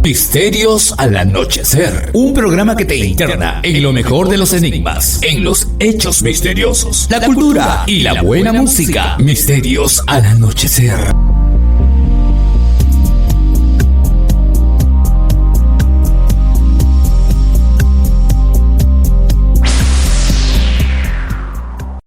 Misterios al anochecer. Un programa que te interna en lo mejor de los enigmas, en los hechos misteriosos, la cultura y la buena música. Misterios al anochecer.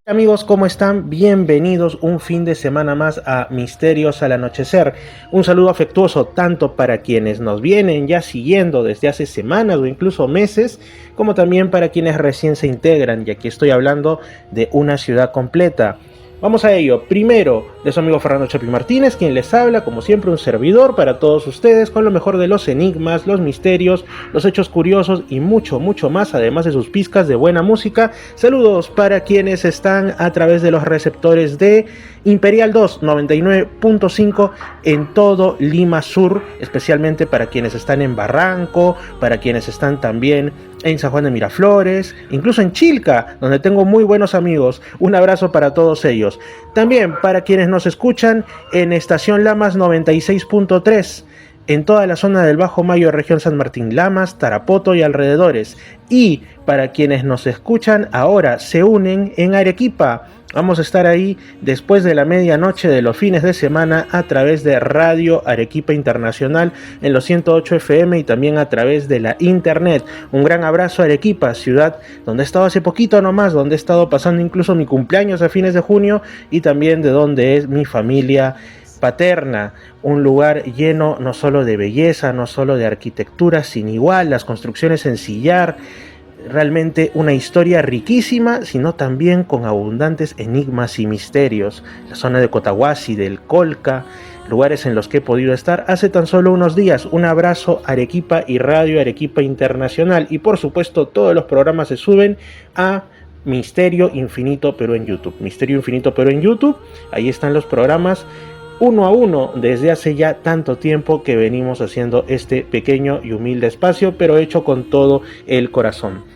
Amigos, ¿cómo están? Bienvenidos un fin de semana más a Misterios al Anochecer. Un saludo afectuoso tanto para quienes nos vienen ya siguiendo desde hace semanas o incluso meses, como también para quienes recién se integran, y aquí estoy hablando de una ciudad completa. Vamos a ello. Primero, de su amigo Fernando Chapi Martínez, quien les habla, como siempre, un servidor para todos ustedes, con lo mejor de los enigmas, los misterios, los hechos curiosos y mucho, mucho más, además de sus pizcas de buena música. Saludos para quienes están a través de los receptores de Imperial 2, 99.5 en todo Lima Sur, especialmente para quienes están en Barranco, para quienes están también en San Juan de Miraflores, incluso en Chilca, donde tengo muy buenos amigos. Un abrazo para todos ellos. También para quienes nos escuchan en Estación Lamas 96.3, en toda la zona del Bajo Mayo, región San Martín, Lamas, Tarapoto y alrededores. Y para quienes nos escuchan ahora, se unen en Arequipa. Vamos a estar ahí después de la medianoche de los fines de semana a través de Radio Arequipa Internacional en los 108 FM y también a través de la internet. Un gran abrazo a Arequipa, ciudad donde he estado hace poquito nomás, donde he estado pasando incluso mi cumpleaños a fines de junio y también de donde es mi familia paterna. Un lugar lleno no solo de belleza, no solo de arquitectura sin igual, las construcciones en sillar. Realmente una historia riquísima, sino también con abundantes enigmas y misterios. La zona de Cotahuasi, del Colca, lugares en los que he podido estar hace tan solo unos días. Un abrazo Arequipa y Radio Arequipa Internacional. Y por supuesto todos los programas se suben a Misterio Infinito Perú en YouTube. Misterio Infinito Perú en YouTube, ahí están los programas uno a uno desde hace ya tanto tiempo que venimos haciendo este pequeño y humilde espacio, pero hecho con todo el corazón.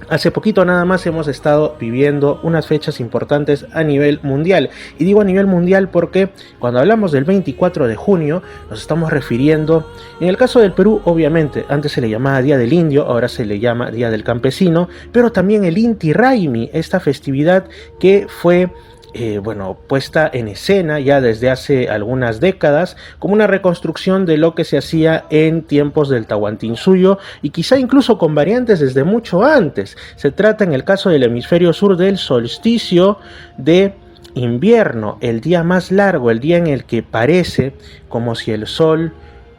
Hace poquito nada más hemos estado viviendo unas fechas importantes a nivel mundial. Y digo a nivel mundial porque cuando hablamos del 24 de junio nos estamos refiriendo, en el caso del Perú obviamente, antes se le llamaba Día del Indio, ahora se le llama Día del Campesino, pero también el Inti Raymi, esta festividad que fue puesta en escena ya desde hace algunas décadas como una reconstrucción de lo que se hacía en tiempos del Tahuantinsuyo y quizá incluso con variantes desde mucho antes. Se trata en el caso del hemisferio sur del solsticio de invierno, el día más largo, el día en el que parece como si el sol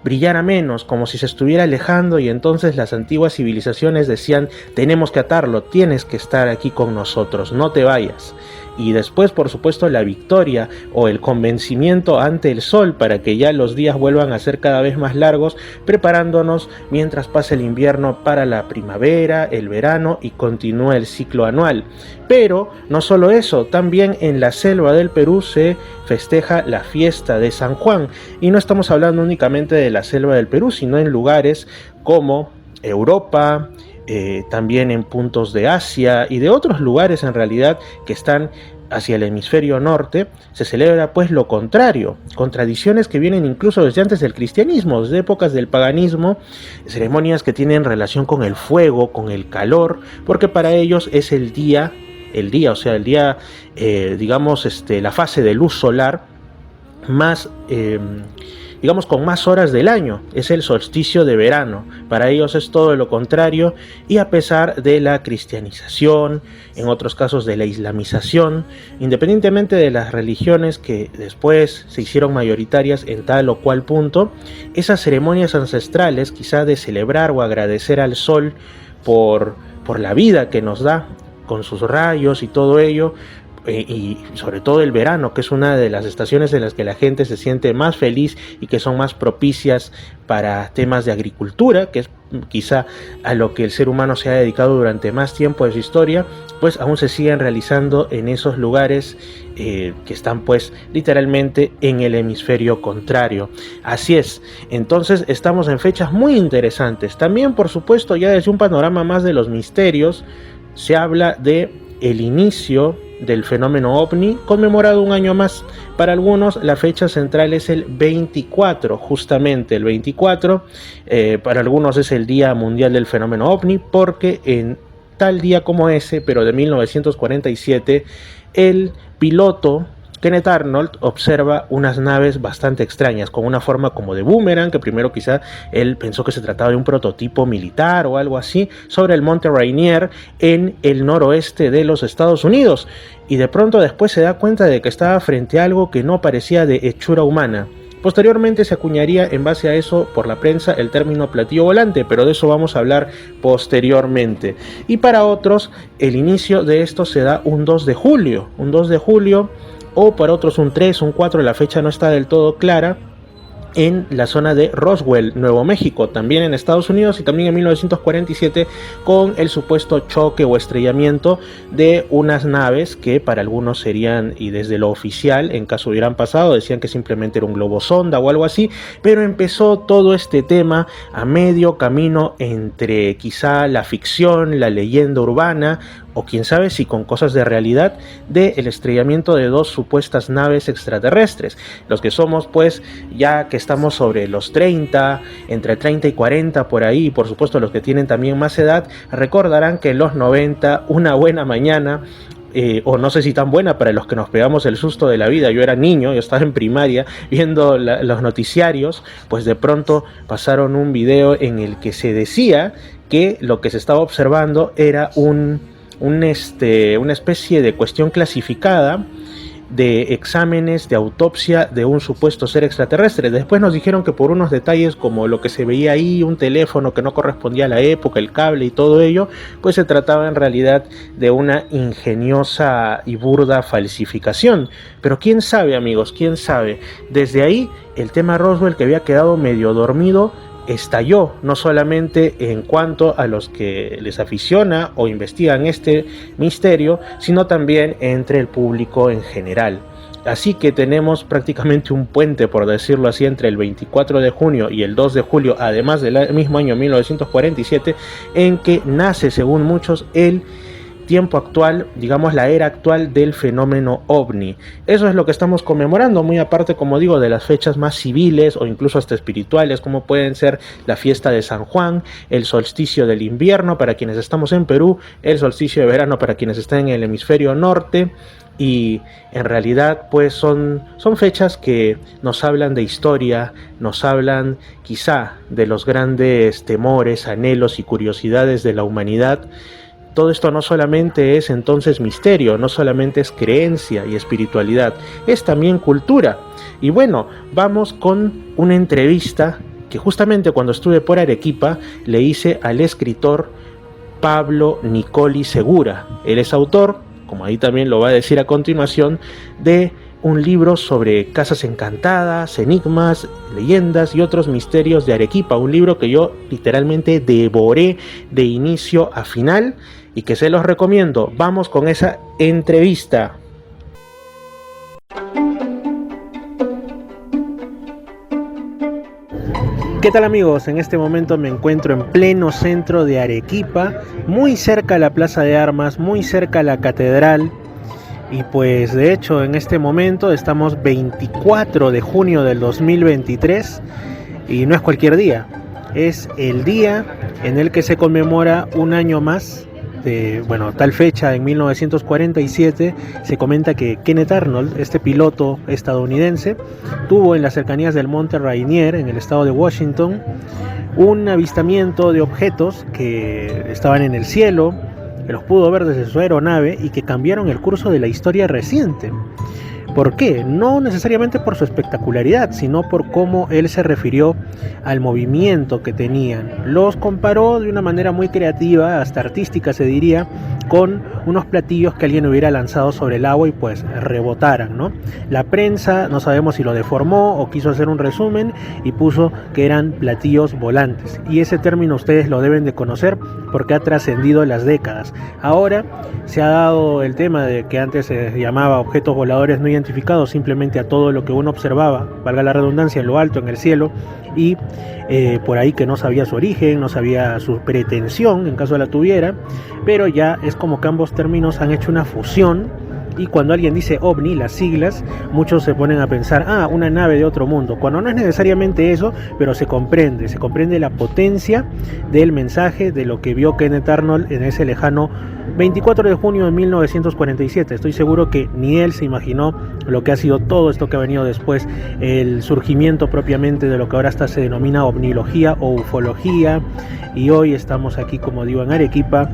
brillara menos, como si se estuviera alejando, y entonces las antiguas civilizaciones decían: tenemos que atarlo, tienes que estar aquí con nosotros, no te vayas. Y después, por supuesto, la victoria o el convencimiento ante el sol para que ya los días vuelvan a ser cada vez más largos, preparándonos mientras pasa el invierno para la primavera, el verano y continúa el ciclo anual. Pero no solo eso, también en la selva del Perú se festeja la fiesta de San Juan. Y no estamos hablando únicamente de la selva del Perú, sino en lugares como Europa, también en puntos de Asia y de otros lugares en realidad que están hacia el hemisferio norte. Se celebra pues lo contrario, con tradiciones que vienen incluso desde antes del cristianismo, desde épocas del paganismo, ceremonias que tienen relación con el fuego, con el calor, porque para ellos es el día, la fase de luz solar más con más horas del año, es el solsticio de verano. Para ellos es todo lo contrario, y a pesar de la cristianización, en otros casos de la islamización, independientemente de las religiones que después se hicieron mayoritarias en tal o cual punto, esas ceremonias ancestrales, quizá de celebrar o agradecer al sol por la vida que nos da, con sus rayos y todo ello, y sobre todo el verano, que es una de las estaciones en las que la gente se siente más feliz y que son más propicias para temas de agricultura, que es quizá a lo que el ser humano se ha dedicado durante más tiempo de su historia, pues aún se siguen realizando en esos lugares que están pues literalmente en el hemisferio contrario. Así es, entonces estamos en fechas muy interesantes. También, por supuesto, ya desde un panorama más de los misterios, se habla de el inicio del fenómeno OVNI, conmemorado un año más. Para algunos la fecha central es el 24, justamente el 24, para algunos es el Día Mundial del Fenómeno OVNI, porque en tal día como ese, pero de 1947, el piloto Kenneth Arnold observa unas naves bastante extrañas, con una forma como de boomerang, que primero quizá él pensó que se trataba de un prototipo militar o algo así, sobre el monte Rainier en el noroeste de los Estados Unidos. Y de pronto después se da cuenta de que estaba frente a algo que no parecía de hechura humana. Posteriormente se acuñaría en base a eso por la prensa el término platillo volante, pero de eso vamos a hablar posteriormente. Y para otros, el inicio de esto se da un 2 de julio, o para otros un 3, un 4, la fecha no está del todo clara, en la zona de Roswell, Nuevo México, también en Estados Unidos, y también en 1947 con el supuesto choque o estrellamiento de unas naves que para algunos serían, y desde lo oficial, en caso hubieran pasado, decían que simplemente era un globo sonda o algo así, pero empezó todo este tema a medio camino entre quizá la ficción, la leyenda urbana, o quién sabe si con cosas de realidad, del estrellamiento de dos supuestas naves extraterrestres. Los que somos, pues, ya que estamos sobre los 30, entre 30 y 40 por ahí, y por supuesto los que tienen también más edad, recordarán que en los 90, una buena mañana, o no sé si tan buena para los que nos pegamos el susto de la vida, yo era niño, yo estaba en primaria viendo los noticiarios, pues de pronto pasaron un video en el que se decía que lo que se estaba observando era una especie de cuestión clasificada de exámenes de autopsia de un supuesto ser extraterrestre. Después nos dijeron que por unos detalles como lo que se veía ahí, un teléfono que no correspondía a la época, el cable y todo ello, pues se trataba en realidad de una ingeniosa y burda falsificación. Pero quién sabe, amigos, quién sabe. Desde ahí el tema Roswell, que había quedado medio dormido, estalló, no solamente en cuanto a los que les aficiona o investigan este misterio, sino también entre el público en general. Así que tenemos prácticamente un puente, por decirlo así, entre el 24 de junio y el 2 de julio, además del mismo año 1947, en que nace, según muchos, el tiempo actual, digamos la era actual del fenómeno OVNI. Eso es lo que estamos conmemorando, muy aparte, como digo, de las fechas más civiles o incluso hasta espirituales, como pueden ser la fiesta de San Juan, el solsticio del invierno para quienes estamos en Perú, el solsticio de verano para quienes están en el hemisferio norte. Y en realidad pues son fechas que nos hablan de historia, nos hablan quizá de los grandes temores, anhelos y curiosidades de la humanidad. Todo esto no solamente es entonces misterio, no solamente es creencia y espiritualidad, es también cultura. Y bueno, vamos con una entrevista que justamente cuando estuve por Arequipa le hice al escritor Pablo Nicoli Segura. Él es autor, como ahí también lo va a decir a continuación, de un libro sobre casas encantadas, enigmas, leyendas y otros misterios de Arequipa. Un libro que yo literalmente devoré de inicio a final y que se los recomiendo. Vamos con esa entrevista. ¿Qué tal, amigos? En este momento me encuentro en pleno centro de Arequipa, muy cerca a la Plaza de Armas, muy cerca a la Catedral. Y pues de hecho en este momento estamos 24 de junio del 2023 y no es cualquier día, es el día en el que se conmemora un año más de, tal fecha en 1947 se comenta que Kenneth Arnold, este piloto estadounidense, tuvo en las cercanías del monte Rainier, en el estado de Washington, un avistamiento de objetos que estaban en el cielo, que los pudo ver desde su aeronave y que cambiaron el curso de la historia reciente. ¿Por qué? No necesariamente por su espectacularidad, sino por cómo él se refirió al movimiento que tenían. Los comparó de una manera muy creativa, hasta artística se diría, con unos platillos que alguien hubiera lanzado sobre el agua y pues rebotaran, ¿no? La prensa no sabemos si lo deformó o quiso hacer un resumen y puso que eran platillos volantes. Y ese término ustedes lo deben de conocer porque ha trascendido las décadas. Ahora se ha dado el tema de que antes se llamaba objetos voladores no identificados simplemente a todo lo que uno observaba, valga la redundancia, en lo alto, en el cielo, y por ahí que no sabía su origen, no sabía su pretensión en caso la tuviera, pero ya es como que ambos términos han hecho una fusión y cuando alguien dice OVNI, las siglas, muchos se ponen a pensar, una nave de otro mundo, cuando no es necesariamente eso, pero se comprende la potencia del mensaje de lo que vio Kenneth Arnold en ese lejano 24 de junio de 1947. Estoy seguro que ni él se imaginó lo que ha sido todo esto que ha venido después, el surgimiento propiamente de lo que ahora hasta se denomina ovnilogía o ufología, y hoy estamos aquí, como digo, en Arequipa,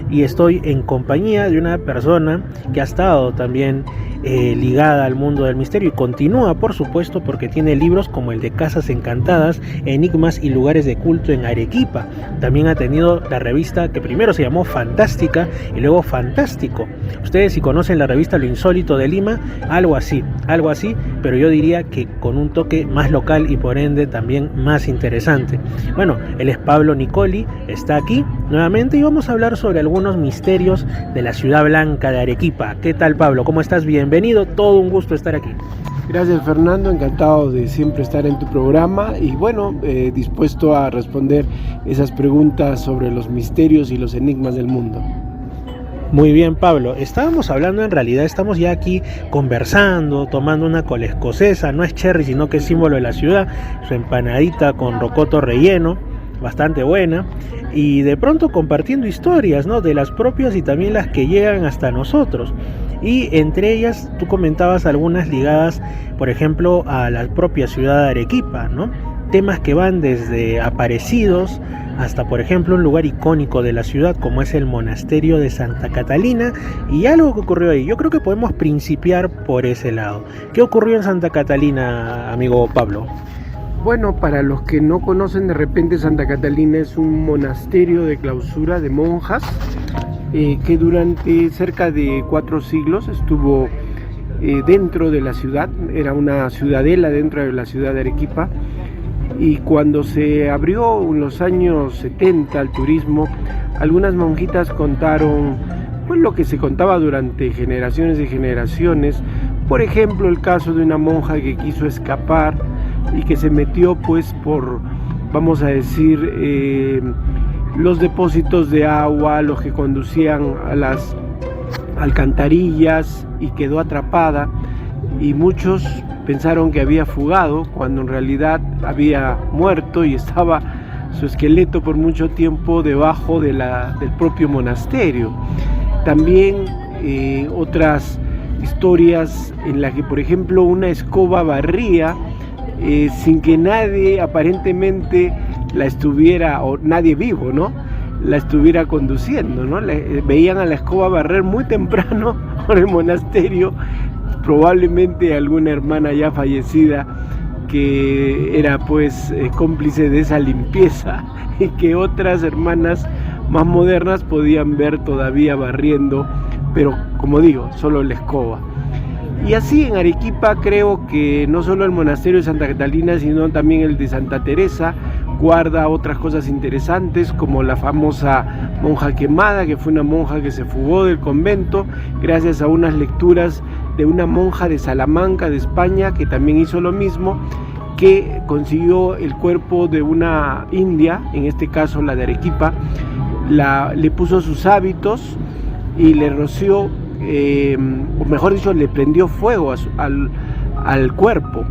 y estoy en compañía de una persona que ha estado también ligada al mundo del misterio y continúa, por supuesto, porque tiene libros como el de Casas Encantadas, Enigmas y Lugares de Culto en Arequipa. También ha tenido la revista que primero se llamó Fantástica y luego Fantástico. Ustedes, si conocen la revista Lo Insólito de Lima, algo así, pero yo diría que con un toque más local y por ende también más interesante. Bueno, él es Pablo Nicoli, está aquí nuevamente y vamos a hablar sobre algunos misterios de la ciudad blanca de Arequipa. ¿Qué tal, Pablo? ¿Cómo estás? Bienvenido, todo un gusto estar aquí. Gracias, Fernando, encantado de siempre estar en tu programa y bueno, dispuesto a responder esas preguntas sobre los misterios y los enigmas del mundo. Muy bien, Pablo, estábamos hablando, en realidad estamos ya aquí conversando, tomando una cola escocesa, no es cherry sino que es símbolo de la ciudad, su empanadita con rocoto relleno, bastante buena, y de pronto compartiendo historias, ¿no?, de las propias y también las que llegan hasta nosotros. Y entre ellas tú comentabas algunas ligadas, por ejemplo, a la propia ciudad de Arequipa, ¿no? Temas que van desde aparecidos hasta, por ejemplo, un lugar icónico de la ciudad como es el monasterio de Santa Catalina y algo que ocurrió ahí. Yo creo que podemos principiar por ese lado. ¿Qué ocurrió en Santa Catalina, amigo Pablo? Bueno, para los que no conocen, de repente Santa Catalina es un monasterio de clausura de monjas que durante cerca de 4 siglos estuvo dentro de la ciudad, era una ciudadela dentro de la ciudad de Arequipa, y cuando se abrió en los años 70 al turismo, algunas monjitas contaron pues lo que se contaba durante generaciones y generaciones. Por ejemplo, el caso de una monja que quiso escapar y que se metió pues por, vamos a decir, los depósitos de agua, los que conducían a las alcantarillas, y quedó atrapada, y muchos pensaron que había fugado cuando en realidad había muerto y estaba su esqueleto por mucho tiempo debajo del propio monasterio. También otras historias en las que, por ejemplo, una escoba barría sin que nadie aparentemente la estuviera, o nadie vivo, ¿no?, la estuviera conduciendo, ¿no? Veían a la escoba barrer muy temprano por el monasterio, probablemente alguna hermana ya fallecida que era pues cómplice de esa limpieza, y que otras hermanas más modernas podían ver todavía barriendo, pero como digo, solo la escoba. Y así en Arequipa creo que no solo el monasterio de Santa Catalina, sino también el de Santa Teresa guarda otras cosas interesantes, como la famosa monja quemada, que fue una monja que se fugó del convento gracias a unas lecturas de una monja de Salamanca, de España, que también hizo lo mismo, que consiguió el cuerpo de una india, en este caso la de Arequipa, le puso sus hábitos y le roció, o mejor dicho, le prendió fuego al cuerpo,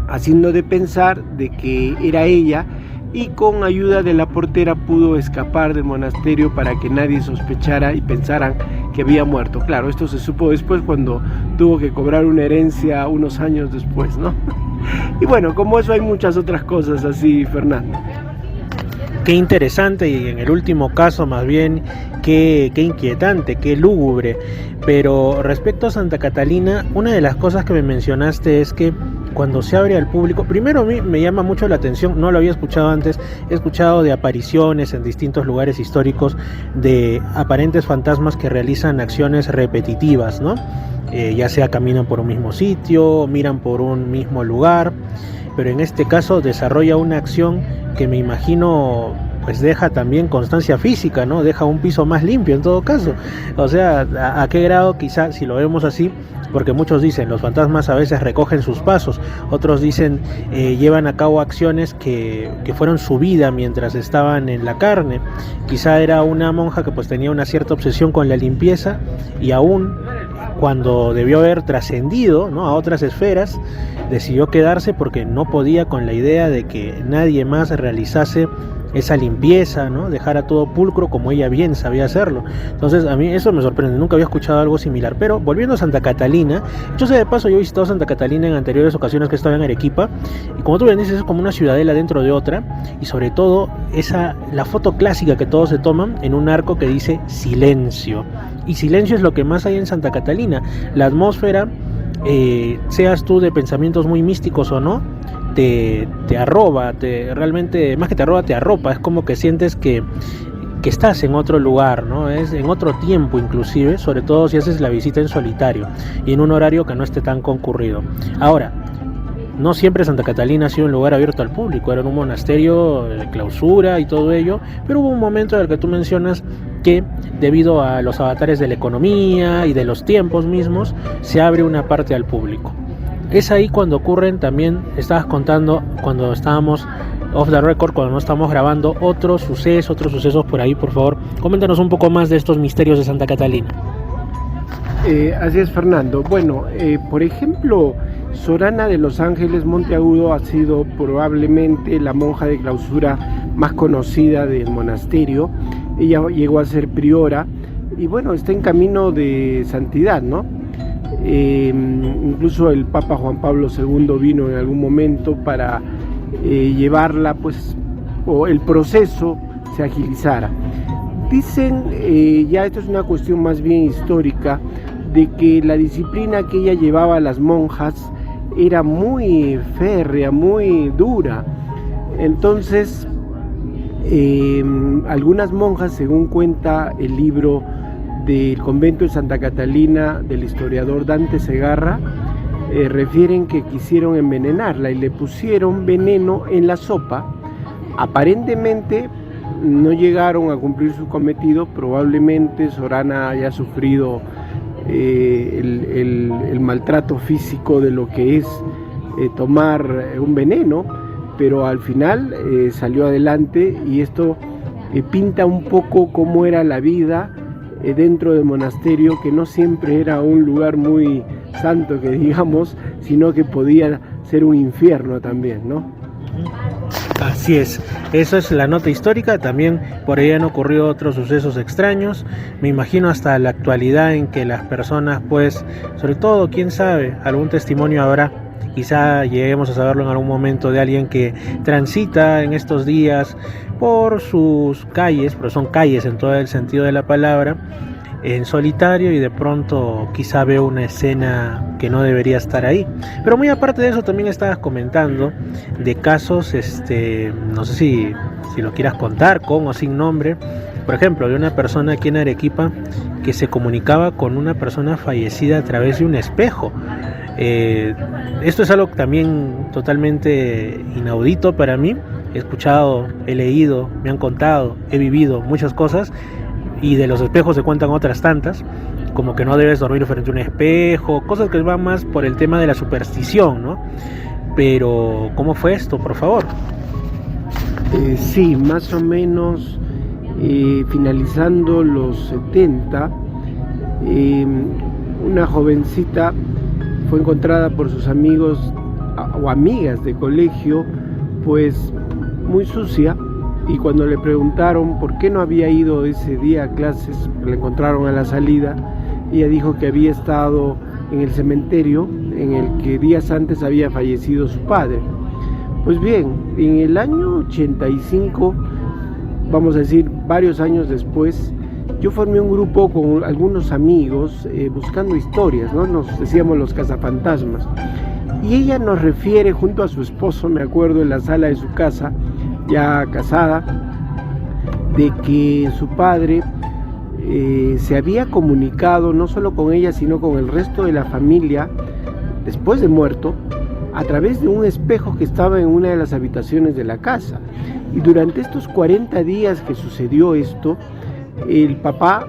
haciendo de pensar de que era ella, y con ayuda de la portera pudo escapar del monasterio para que nadie sospechara y pensaran que había muerto. Claro, esto se supo después, cuando tuvo que cobrar una herencia unos años después, ¿no? Y bueno, como eso hay muchas otras cosas así, Fernando. Qué interesante, y en el último caso más bien qué inquietante, qué lúgubre. Pero respecto a Santa Catalina, una de las cosas que me mencionaste es que cuando se abre al público, primero a mí me llama mucho la atención, no lo había escuchado antes, he escuchado de apariciones en distintos lugares históricos de aparentes fantasmas que realizan acciones repetitivas, ¿no? Ya sea caminan por un mismo sitio, miran por un mismo lugar, pero en este caso desarrolla una acción que me imagino pues deja también constancia física, ¿no? Deja un piso más limpio en todo caso. O sea, ¿a qué grado? Quizá si lo vemos así, porque muchos dicen los fantasmas a veces recogen sus pasos, otros dicen llevan a cabo acciones que fueron su vida mientras estaban en la carne. Quizá era una monja que pues tenía una cierta obsesión con la limpieza, y aún cuando debió haber trascendido, ¿no?, a otras esferas, decidió quedarse porque no podía con la idea de que nadie más realizase esa limpieza, ¿no?, dejara todo pulcro como ella bien sabía hacerlo. Entonces a mí eso me sorprende, nunca había escuchado algo similar. Pero volviendo a Santa Catalina, yo sé de paso, yo he visitado Santa Catalina en anteriores ocasiones que estaba en Arequipa, y como tú bien dices, es como una ciudadela dentro de otra, y sobre todo la foto clásica que todos se toman en un arco que dice silencio, y silencio es lo que más hay en Santa Catalina. La atmósfera, seas tú de pensamientos muy místicos o no, te arroba, realmente, más que te arroba, te arropa. Es como que sientes que estás en otro lugar, ¿no? Es en otro tiempo inclusive, sobre todo si haces la visita en solitario y en un horario que no esté tan concurrido. Ahora, no siempre Santa Catalina ha sido un lugar abierto al público, era un monasterio de clausura y todo ello, pero hubo un momento en el que tú mencionas que debido a los avatares de la economía y de los tiempos mismos, se abre una parte al público. Es ahí cuando ocurren, también estabas contando cuando estábamos off the record, cuando no estamos grabando, otros sucesos por ahí. Por favor, coméntanos un poco más de estos misterios de Santa Catalina. Así es, Fernando. Bueno, por ejemplo, Sorana de los Ángeles Monteagudo ha sido probablemente la monja de clausura más conocida del monasterio. Ella llegó a ser priora y bueno, está en camino de santidad, ¿no? Incluso el Papa Juan Pablo II vino en algún momento para llevarla, pues, o el proceso se agilizara. Dicen, ya esto es una cuestión más bien histórica, de que la disciplina que ella llevaba a las monjas era muy férrea, muy dura. Entonces, algunas monjas, según cuenta el libro del convento de Santa Catalina del historiador Dante Segarra, refieren que quisieron envenenarla y le pusieron veneno en la sopa. Aparentemente no llegaron a cumplir su cometido, probablemente Sorana haya sufrido el maltrato físico de lo que es tomar un veneno, pero al final salió adelante, y esto pinta un poco cómo era la vida dentro del monasterio, que no siempre era un lugar muy santo, que digamos, sino que podía ser un infierno también, ¿no? Así es, eso es la nota histórica. También por ahí han ocurrido otros sucesos extraños, me imagino hasta la actualidad, en que las personas, pues, sobre todo, quién sabe, algún testimonio habrá, quizá lleguemos a saberlo en algún momento, de alguien que transita en estos días por sus calles, pero son calles en todo el sentido de la palabra, en solitario, y de pronto quizá ve una escena que no debería estar ahí. Pero muy aparte de eso, también estabas comentando de casos, no sé si lo quieras contar con o sin nombre, por ejemplo, de una persona aquí en Arequipa que se comunicaba con una persona fallecida a través de un espejo. Esto es algo también totalmente inaudito para mí. He escuchado, he leído, me han contado, he vivido muchas cosas, y de los espejos se cuentan otras tantas, como que no debes dormir frente a un espejo, cosas que van más por el tema de la superstición, ¿no? Pero, ¿cómo fue esto, por favor? Sí, más o menos finalizando los 70, una jovencita fue encontrada por sus amigos o amigas de colegio, pues muy sucia, y cuando le preguntaron por qué no había ido ese día a clases, la encontraron a la salida. Ella dijo que había estado en el cementerio en el que días antes había fallecido su padre. Pues bien, en el año 85, vamos a decir varios años después, yo formé un grupo con algunos amigos buscando historias, ¿no? Nos decíamos los cazafantasmas. Y ella nos refiere junto a su esposo, me acuerdo, en la sala de su casa, ya casada, de que su padre se había comunicado no solo con ella, sino con el resto de la familia, después de muerto, a través de un espejo que estaba en una de las habitaciones de la casa. Y durante estos 40 días que sucedió esto, el papá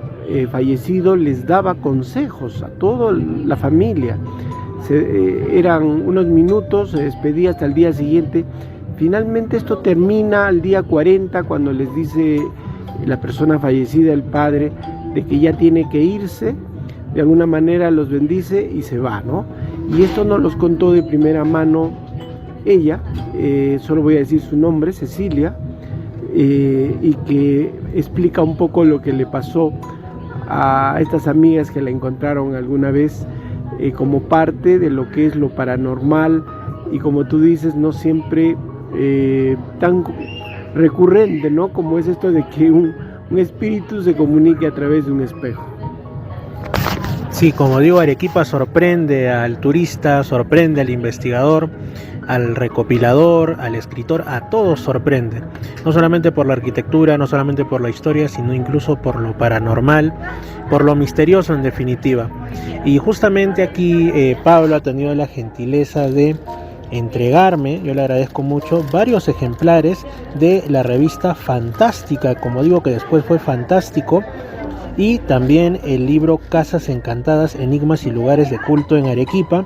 fallecido les daba consejos a toda la familia. Eran unos minutos, se despedía hasta el día siguiente. Finalmente esto termina al día 40, cuando les dice la persona fallecida, el padre, de que ya tiene que irse, de alguna manera los bendice y se va, ¿no? Y esto nos los contó de primera mano ella, solo voy a decir su nombre, Cecilia, y que explica un poco lo que le pasó a estas amigas que la encontraron alguna vez como parte de lo que es lo paranormal y, como tú dices, no siempre tan recurrente, ¿no? Como es esto de que un espíritu se comunique a través de un espejo. Sí, como digo, Arequipa sorprende al turista, sorprende al investigador, al recopilador, al escritor, a todos sorprende. No solamente por la arquitectura, no solamente por la historia, sino incluso por lo paranormal, por lo misterioso en definitiva. Y justamente aquí Pablo ha tenido la gentileza de entregarme, yo le agradezco mucho, varios ejemplares de la revista Fantástica, como digo, que después fue Fantástico, y también el libro Casas Encantadas, Enigmas y Lugares de Culto en Arequipa,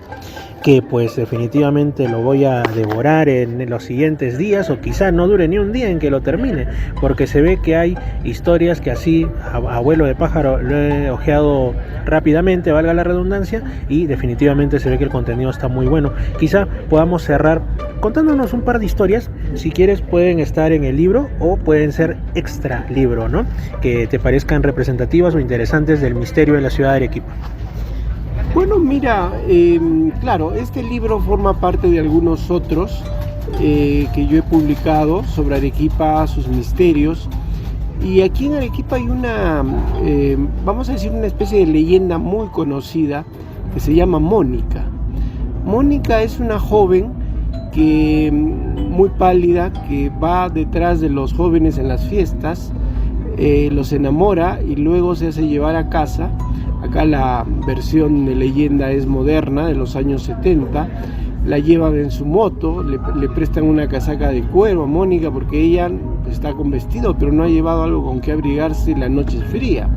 que pues definitivamente lo voy a devorar en los siguientes días, o quizá no dure ni un día en que lo termine, porque se ve que hay historias que así a vuelo de pájaro lo he ojeado rápidamente, valga la redundancia, y definitivamente se ve que el contenido está muy bueno. Quizá podamos cerrar contándonos un par de historias. Si quieres, pueden estar en el libro o pueden ser extra libro, ¿no? Que te parezcan representativas o interesantes del misterio de la ciudad de Arequipa. Bueno, mira, claro, este libro forma parte de algunos otros que yo he publicado sobre Arequipa, sus misterios. Y aquí en Arequipa hay una, vamos a decir, una especie de leyenda muy conocida que se llama Mónica. Mónica es una joven que, muy pálida, que va detrás de los jóvenes en las fiestas, los enamora y luego se hace llevar a casa. Acá la versión de leyenda es moderna, de los años 70. La llevan en su moto, le prestan una casaca de cuero a Mónica porque ella está con vestido, pero no ha llevado algo con que abrigarse, la noche es fría.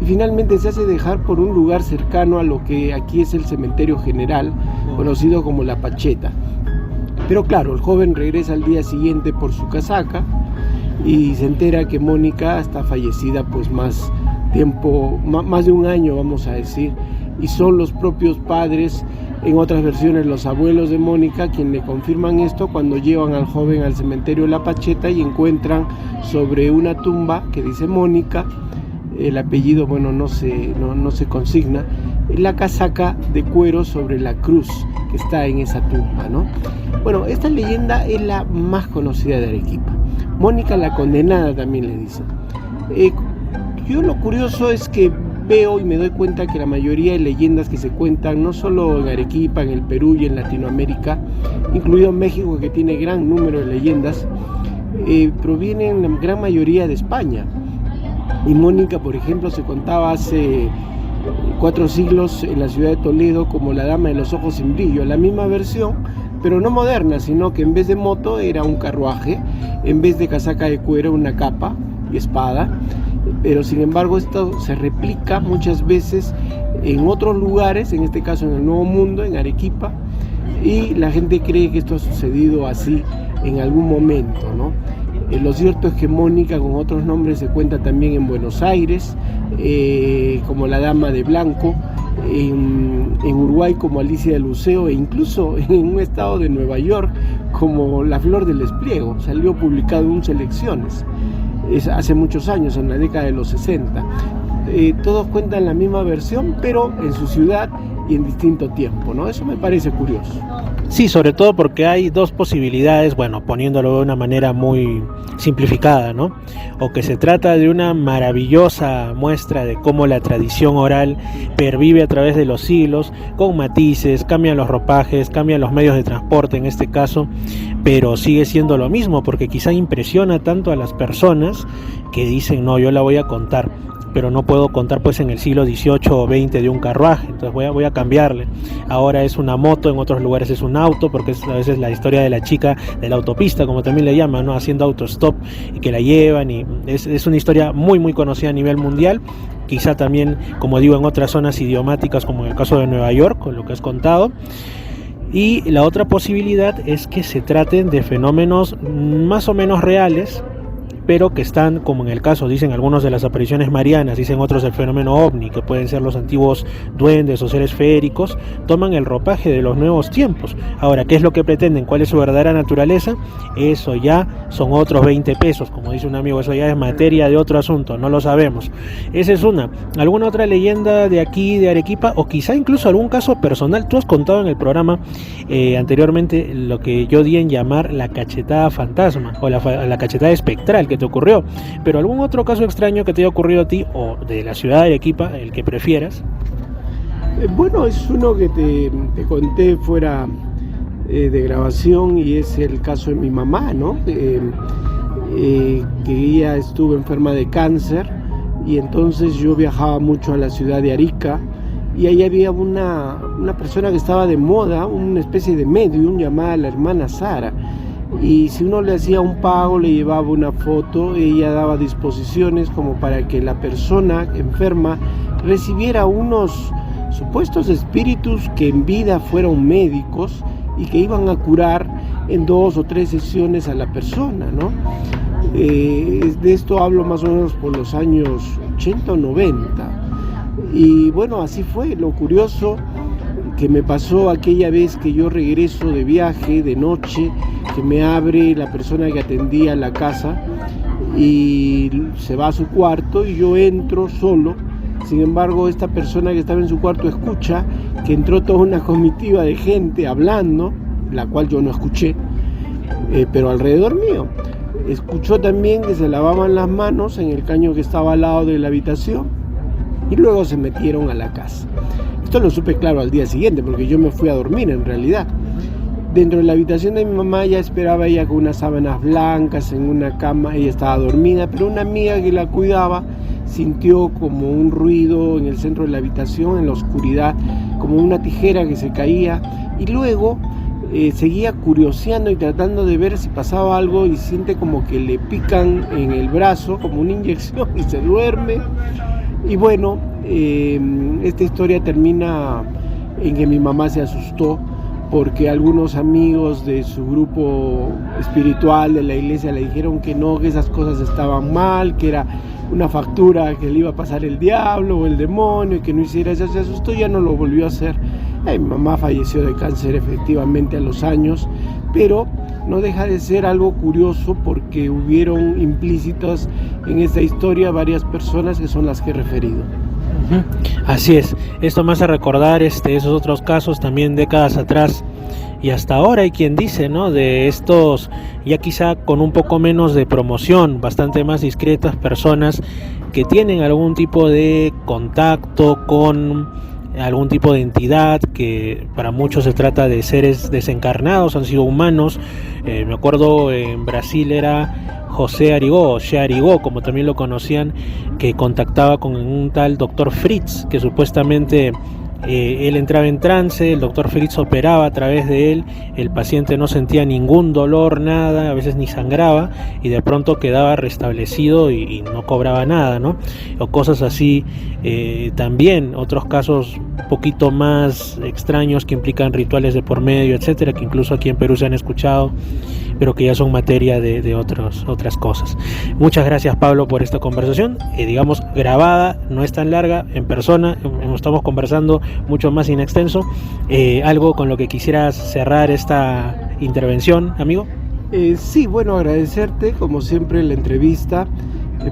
Y finalmente se hace dejar por un lugar cercano a lo que aquí es el cementerio general, conocido como La Pacheta. Pero claro, el joven regresa al día siguiente por su casaca y se entera que Mónica está fallecida pues más tiempo, más de un año, vamos a decir, y son los propios padres, en otras versiones los abuelos de Mónica, quienes le confirman esto cuando llevan al joven al cementerio La Pacheta y encuentran sobre una tumba que dice Mónica, el apellido, bueno, no se consigna, la casaca de cuero sobre la cruz que está en esa tumba, ¿no? Bueno, esta leyenda es la más conocida de Arequipa. Mónica la condenada también le dicen. Yo lo curioso es que veo y me doy cuenta que la mayoría de leyendas que se cuentan, no solo en Arequipa, en el Perú y en Latinoamérica, incluido México, que tiene gran número de leyendas, provienen la gran mayoría de España. Y Mónica, por ejemplo, se contaba hace 4 siglos en la ciudad de Toledo como la dama de los ojos sin brillo, la misma versión, pero no moderna, sino que en vez de moto era un carruaje, en vez de casaca de cuero una capa y espada. Pero sin embargo esto se replica muchas veces en otros lugares, en este caso en el Nuevo Mundo, en Arequipa, y la gente cree que esto ha sucedido así en algún momento, ¿no? Lo cierto es que Mónica con otros nombres se cuenta también en Buenos Aires, como la Dama de Blanco, en Uruguay como Alicia del Buceo, e incluso en un estado de Nueva York como La Flor del Despliego. Salió publicado en Selecciones. Es hace muchos años, en la década de los 60. Todos cuentan la misma versión, pero en su ciudad y en distinto tiempo, ¿no? Eso me parece curioso. Sí, sobre todo porque hay dos posibilidades, bueno, poniéndolo de una manera muy simplificada, ¿no? O que se trata de una maravillosa muestra de cómo la tradición oral pervive a través de los siglos, con matices, cambian los ropajes, cambian los medios de transporte en este caso, pero sigue siendo lo mismo, porque quizá impresiona tanto a las personas que dicen, no, yo la voy a contar, pero no puedo contar pues en el siglo XVIII o XX de un carruaje, entonces voy a cambiarle. Ahora es una moto, en otros lugares es un auto, porque es a veces la historia de la chica de la autopista, como también le llaman, ¿no? Haciendo autostop y que la llevan, y es una historia muy muy conocida a nivel mundial, quizá también, como digo, en otras zonas idiomáticas, como en el caso de Nueva York, con lo que has contado. Y la otra posibilidad es que se traten de fenómenos más o menos reales, pero que están, como en el caso, dicen algunos, de las apariciones marianas, dicen otros del fenómeno ovni, que pueden ser los antiguos duendes o seres feéricos, toman el ropaje de los nuevos tiempos. Ahora, ¿qué es lo que pretenden? ¿Cuál es su verdadera naturaleza? Eso ya son otros 20 pesos, como dice un amigo, eso ya es materia de otro asunto, no lo sabemos. Esa es una. ¿Alguna otra leyenda de aquí, de Arequipa, o quizá incluso algún caso personal? Tú has contado en el programa anteriormente lo que yo di en llamar la cachetada fantasma o la cachetada espectral que te ocurrió, pero algún otro caso extraño que te haya ocurrido a ti o de la ciudad de Arequipa, el que prefieras. Bueno, es uno que te conté fuera de grabación, y es el caso de mi mamá, ¿no? Que ella estuvo enferma de cáncer, y entonces yo viajaba mucho a la ciudad de Arica, y ahí había una persona que estaba de moda, una especie de medium llamada la hermana Sara, y si uno le hacía un pago, le llevaba una foto, ella daba disposiciones como para que la persona enferma recibiera unos supuestos espíritus que en vida fueron médicos y que iban a curar en 2 o 3 sesiones a la persona, ¿no? De esto hablo más o menos por los años 80 o 90. Y bueno, así fue. Lo curioso que me pasó aquella vez que yo regreso de viaje de noche, que me abre la persona que atendía la casa y se va a su cuarto, y yo entro solo. Sin embargo, esta persona que estaba en su cuarto escucha que entró toda una comitiva de gente hablando, la cual yo no escuché, pero alrededor mío. Escuchó también que se lavaban las manos en el caño que estaba al lado de la habitación, y luego se metieron a la casa. Esto lo supe claro al día siguiente, porque yo me fui a dormir en realidad. Dentro de la habitación de mi mamá ya esperaba ella con unas sábanas blancas en una cama. Ella estaba dormida, pero una amiga que la cuidaba sintió como un ruido en el centro de la habitación, en la oscuridad, como una tijera que se caía, y luego seguía curioseando y tratando de ver si pasaba algo, y siente como que le pican en el brazo, como una inyección, y se duerme. Y bueno, esta historia termina en que mi mamá se asustó porque algunos amigos de su grupo espiritual de la iglesia le dijeron que no, que esas cosas estaban mal, que era una factura que le iba a pasar el diablo o el demonio, y que no hiciera eso. Se asustó y ya no lo volvió a hacer. Mi mamá falleció de cáncer efectivamente a los años, pero no deja de ser algo curioso porque hubieron implícitas en esta historia varias personas que son las que he referido. Así es, esto me hace recordar esos otros casos también décadas atrás, y hasta ahora hay quien dice, ¿no?, de estos ya quizá con un poco menos de promoción, bastante más discretas personas que tienen algún tipo de contacto con algún tipo de entidad, que para muchos se trata de seres desencarnados, han sido humanos. Me acuerdo en Brasil era José Arigó, o Che Arigó, como también lo conocían, que contactaba con un tal doctor Fritz, que supuestamente él entraba en trance, el doctor Fritz operaba a través de él, el paciente no sentía ningún dolor, nada, a veces ni sangraba, y de pronto quedaba restablecido y no cobraba nada, ¿no? O cosas así. También otros casos un poquito más extraños que implican rituales de por medio, etcétera, que incluso aquí en Perú se han escuchado, pero que ya son materia de otras cosas. Muchas gracias, Pablo, por esta conversación, digamos grabada, no es tan larga, en persona estamos conversando mucho más inextenso. ¿Algo con lo que quisieras cerrar esta intervención, amigo? Sí, bueno, agradecerte como siempre la entrevista,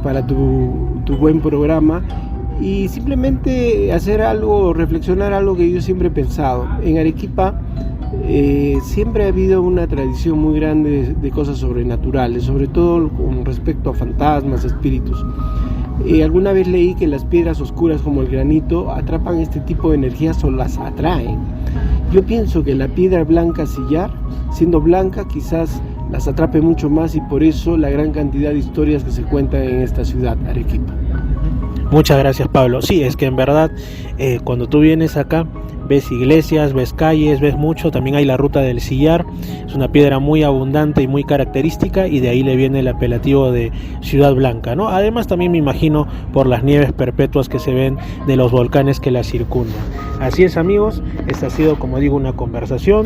para tu buen programa, y simplemente hacer algo, reflexionar algo que yo siempre he pensado. En Arequipa siempre ha habido una tradición muy grande de cosas sobrenaturales, sobre todo con respecto a fantasmas, espíritus. Alguna vez leí que las piedras oscuras como el granito atrapan este tipo de energías o las atraen. Yo pienso que la piedra blanca sillar, siendo blanca, quizás las atrape mucho más, y por eso la gran cantidad de historias que se cuentan en esta ciudad, Arequipa. Muchas gracias, Pablo. Sí, es que en verdad cuando tú vienes acá ves iglesias, ves calles, ves mucho. También hay la ruta del sillar, es una piedra muy abundante y muy característica, y de ahí le viene el apelativo de Ciudad Blanca, ¿no? Además también me imagino por las nieves perpetuas que se ven de los volcanes que la circundan. Así es, amigos, esta ha sido, como digo, una conversación,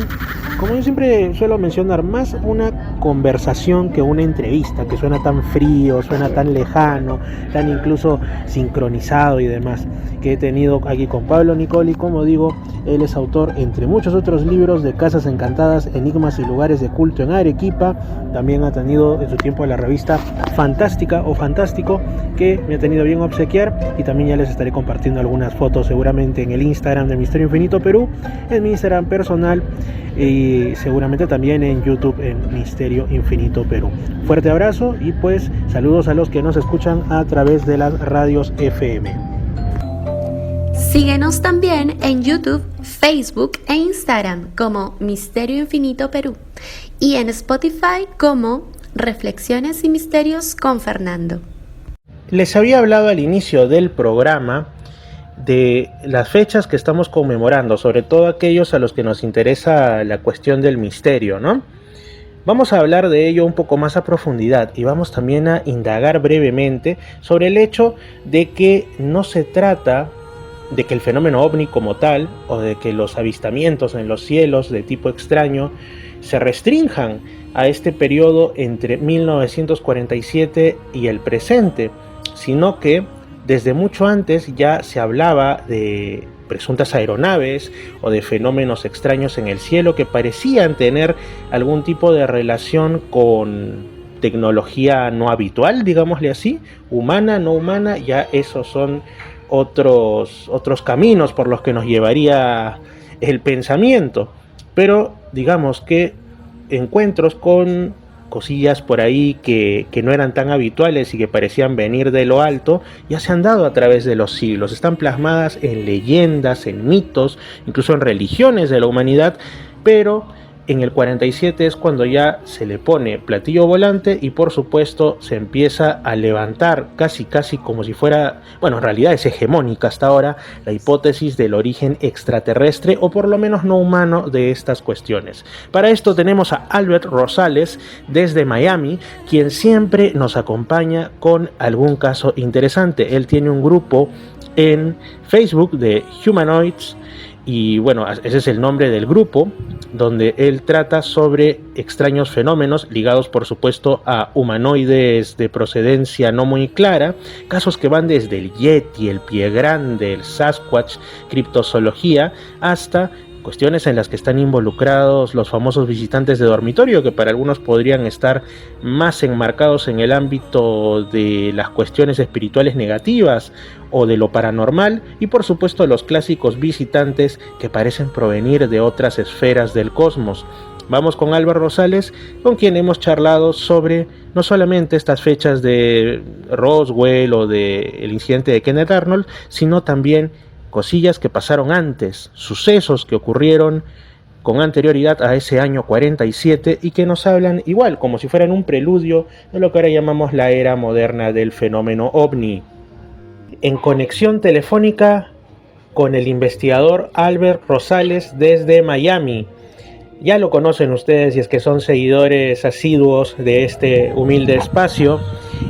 como yo siempre suelo mencionar, más una conversación que una entrevista, que suena tan frío, suena tan lejano, tan incluso sincronizado y demás, que he tenido aquí con Pablo Nicoli. Como digo, él es autor, entre muchos otros libros, de Casas Encantadas, Enigmas y Lugares de Culto en Arequipa. También ha tenido en su tiempo la revista Fantástica o Fantástico, que me ha tenido bien obsequiar, y también ya les estaré compartiendo algunas fotos seguramente en el Instagram de Misterio Infinito Perú, en mi Instagram personal, y seguramente también en YouTube en Misterio Infinito Perú. Fuerte abrazo y pues saludos a los que nos escuchan a través de las radios FM. Síguenos también en YouTube, Facebook e Instagram como Misterio Infinito Perú, y en Spotify como Reflexiones y Misterios con Fernando. Les había hablado al inicio del programa de las fechas que estamos conmemorando, sobre todo aquellos a los que nos interesa la cuestión del misterio, ¿no? Vamos a hablar de ello un poco más a profundidad, y vamos también a indagar brevemente sobre el hecho de que no se trata de que el fenómeno ovni como tal, o de que los avistamientos en los cielos de tipo extraño se restrinjan a este periodo entre 1947 y el presente, sino que desde mucho antes ya se hablaba de presuntas aeronaves o de fenómenos extraños en el cielo que parecían tener algún tipo de relación con tecnología no habitual, digámosle así, humana, no humana. Ya esos son otros caminos por los que nos llevaría el pensamiento, pero digamos que encuentros con cosillas por ahí que no eran tan habituales y que parecían venir de lo alto, ya se han dado a través de los siglos, están plasmadas en leyendas, en mitos, incluso en religiones de la humanidad, pero en el 47 es cuando ya se le pone platillo volante, y por supuesto se empieza a levantar casi como si fuera, bueno, en realidad es hegemónica hasta ahora, la hipótesis del origen extraterrestre o por lo menos no humano de estas cuestiones. Para esto tenemos a Albert Rosales desde Miami, quien siempre nos acompaña con algún caso interesante. Él tiene un grupo en Facebook de Humanoids, y bueno, ese es el nombre del grupo, donde él trata sobre extraños fenómenos ligados por supuesto a humanoides de procedencia no muy clara, casos que van desde el Yeti, el Pie Grande, el Sasquatch, criptozoología, hasta cuestiones en las que están involucrados los famosos visitantes de dormitorio, que para algunos podrían estar más enmarcados en el ámbito de las cuestiones espirituales negativas o de lo paranormal, y por supuesto los clásicos visitantes que parecen provenir de otras esferas del cosmos. Vamos con Álvaro Rosales, con quien hemos charlado sobre no solamente estas fechas de Roswell o del incidente de Kenneth Arnold, sino también cosillas que pasaron antes, sucesos que ocurrieron con anterioridad a ese año 47 y que nos hablan igual, como si fueran un preludio de lo que ahora llamamos la era moderna del fenómeno ovni. En conexión telefónica con el investigador Albert Rosales desde Miami. Ya lo conocen ustedes si es que son seguidores asiduos de este humilde espacio.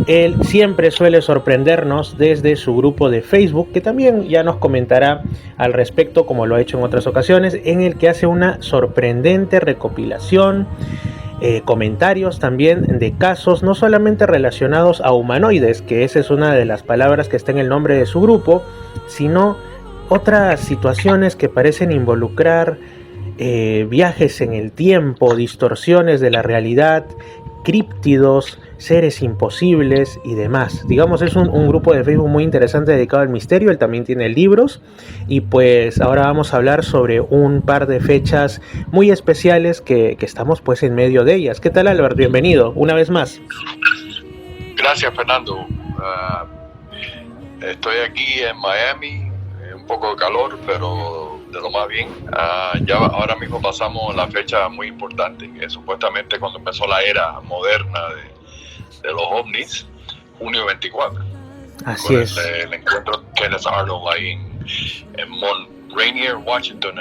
Él siempre suele sorprendernos desde su grupo de Facebook, que también ya nos comentará al respecto, como lo ha hecho en otras ocasiones, en el que hace una sorprendente recopilación, comentarios también de casos no solamente relacionados a humanoides, que esa es una de las palabras que está en el nombre de su grupo, sino otras situaciones que parecen involucrar viajes en el tiempo, distorsiones de la realidad, críptidos, seres imposibles y demás. Digamos, es un grupo de Facebook muy interesante dedicado al misterio. Él también tiene libros, y pues ahora vamos a hablar sobre un par de fechas muy especiales que estamos pues en medio de ellas. ¿Qué tal, Albert? Bienvenido una vez más. Gracias, Fernando. Estoy aquí en Miami, un poco de calor, pero de lo más bien. Ya ahora mismo pasamos la fecha muy importante, que es supuestamente cuando empezó la era moderna de los ovnis, junio 24. Así es. El encuentro de Kenneth Arnold ahí en Rainier, Washington,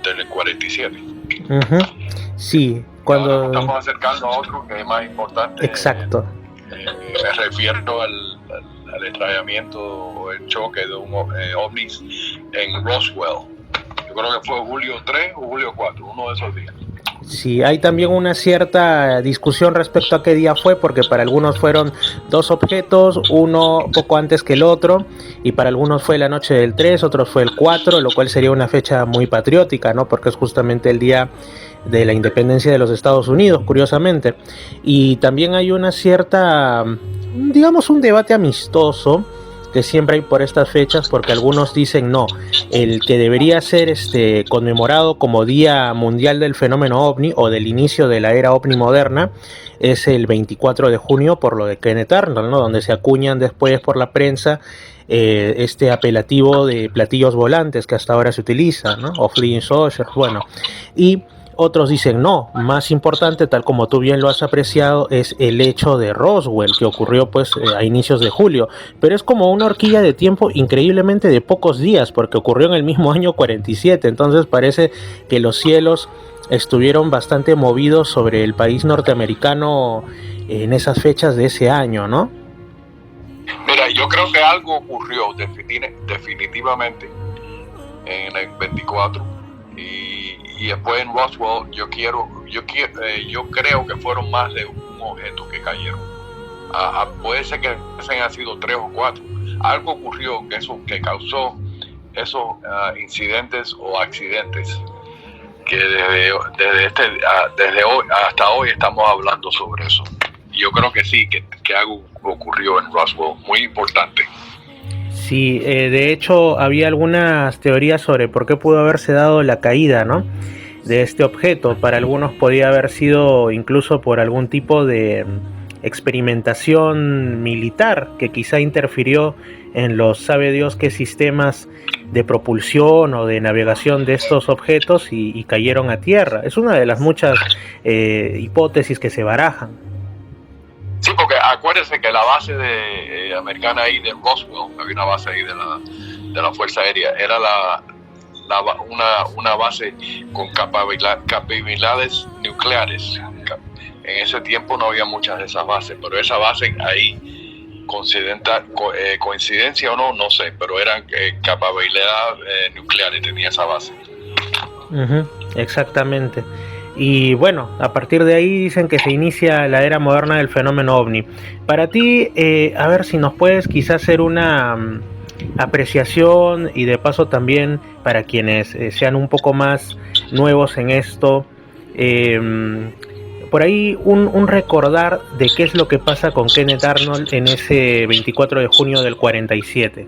del 47. Sí, cuando ahora nos estamos acercando a otro que es más importante. Exacto. Me refiero al estrellamiento o el choque de un ovnis en Roswell. Yo creo que fue julio 3 o julio 4, uno de esos días. Sí, hay también una cierta discusión respecto a qué día fue, porque para algunos fueron dos objetos, uno poco antes que el otro, y para algunos fue la noche del 3, otros fue el 4, lo cual sería una fecha muy patriótica, ¿no? Porque es justamente el día de la independencia de los Estados Unidos, curiosamente. Y también hay una cierta, digamos, un debate amistoso que siempre hay por estas fechas, porque algunos dicen no, el que debería ser conmemorado como Día Mundial del Fenómeno OVNI o del inicio de la era OVNI moderna es el 24 de junio por lo de Kenneth Arnold, ¿no? Donde se acuñan después por la prensa este apelativo de platillos volantes que hasta ahora se utiliza, ¿no? O Flying Saucers, bueno, y otros dicen no, más importante, tal como tú bien lo has apreciado, es el hecho de Roswell, que ocurrió pues a inicios de julio, pero es como una horquilla de tiempo increíblemente de pocos días, porque ocurrió en el mismo año 47, entonces parece que los cielos estuvieron bastante movidos sobre el país norteamericano en esas fechas de ese año, ¿no? Mira, yo creo que algo ocurrió definitivamente en el 24 y después en Roswell yo creo que fueron más de un objeto que cayeron. Puede ser que hayan sido 3 o 4. Algo ocurrió que causó esos incidentes o accidentes que desde hoy hasta hoy estamos hablando sobre eso. Y yo creo que sí, que algo ocurrió en Roswell, muy importante. Sí, de hecho había algunas teorías sobre por qué pudo haberse dado la caída, ¿no?, de este objeto. Para algunos podía haber sido incluso por algún tipo de experimentación militar que quizá interfirió en los sabe Dios qué sistemas de propulsión o de navegación de estos objetos y cayeron a tierra. Es una de las muchas hipótesis que se barajan. Sí, porque acuérdense que la base americana ahí de Roswell, había una base ahí de la Fuerza Aérea, era una base con capacidades nucleares. En ese tiempo no había muchas de esas bases, pero esa base ahí, coincidencia o no sé, pero eran capacidades nucleares, tenía esa base. Exactamente. Y bueno, a partir de ahí dicen que se inicia la era moderna del fenómeno OVNI. Para ti, a ver si nos puedes quizás hacer una apreciación y de paso también para quienes sean un poco más nuevos en esto, por ahí un recordar de qué es lo que pasa con Kenneth Arnold en ese 24 de junio del 47.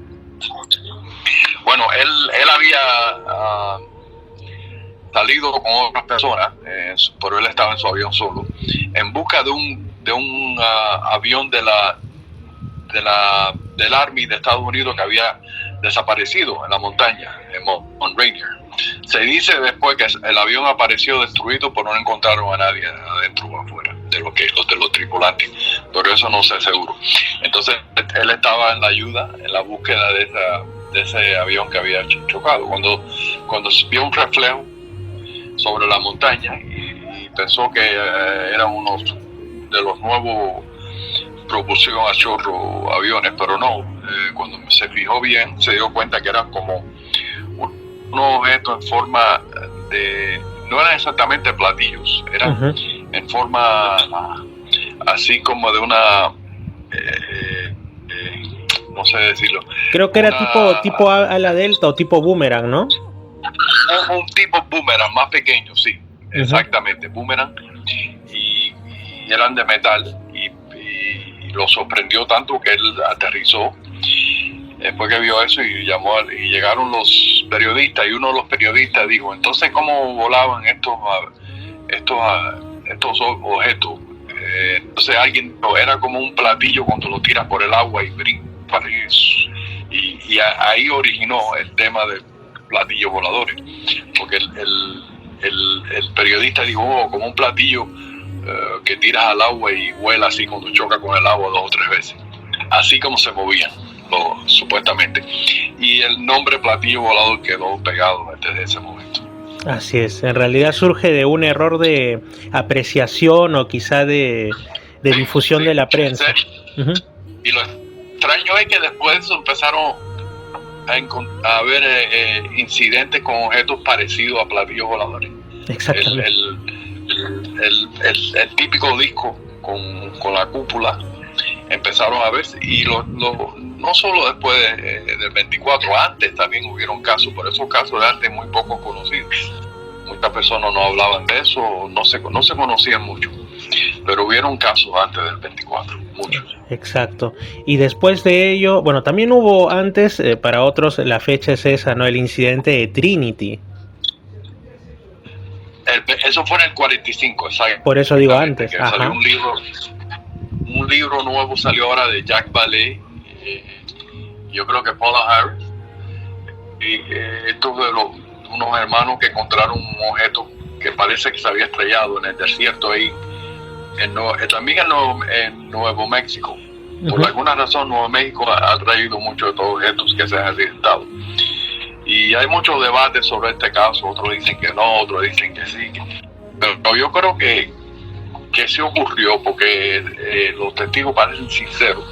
Bueno, él había salido con otras personas, pero él estaba en su avión solo, en busca de un avión del Army de Estados Unidos que había desaparecido en la montaña, en Rainier. Se dice después que el avión apareció destruido, pero no encontraron a nadie adentro o afuera de los tripulantes, pero eso no sé seguro. Entonces él estaba en la ayuda, en la búsqueda de ese avión que había chocado, cuando vio un reflejo sobre la montaña y pensó que eran unos de los nuevos propulsión a chorro aviones, pero no, cuando se fijó bien se dio cuenta que eran como unos objetos en forma de, no eran exactamente platillos, eran en forma así como de una no sé decirlo, creo que era tipo ala delta o tipo boomerang, ¿no? Un tipo boomerang más pequeño, sí, exactamente, boomerang, y eran de metal y lo sorprendió tanto que él aterrizó después que vio eso y y llegaron los periodistas, y uno de los periodistas dijo, entonces ¿cómo volaban estos objetos? Entonces era como un platillo cuando lo tiras por el agua y brinca, y ahí originó el tema de platillos voladores, porque el periodista dijo, como un platillo que tiras al agua y vuela así cuando choca con el agua 2 o 3 veces, así como se movían. supuestamente. Y el nombre platillo volador quedó pegado desde ese momento. Así es, en realidad surge de un error de apreciación o quizá de difusión de la prensa. Uh-huh. Y lo extraño es que después empezaron a haber incidentes con objetos parecidos a platillos voladores. Exactamente. El típico disco con la cúpula empezaron a verse, y no solo después del 24, antes también hubieron casos, pero esos casos de arte muy poco conocidos. Muchas personas no hablaban de eso, no se conocían mucho, pero hubieron casos antes del 24, muchos. Exacto. Y después de ello, bueno, también hubo antes, para otros la fecha es esa, ¿no? El incidente de Trinity. Eso fue en el 45, exacto. Por eso digo antes. Salió un libro nuevo salió ahora de Jack Vallée, yo creo que Paula Harris, y estos de unos hermanos que encontraron un objeto que parece que se había estrellado en el desierto ahí, también en Nuevo México. Por alguna razón Nuevo México ha traído muchos de estos objetos que se han accidentado. Y hay muchos debates sobre este caso, otros dicen que no, otros dicen que sí. Pero yo creo que sí ocurrió, porque los testigos parecen sinceros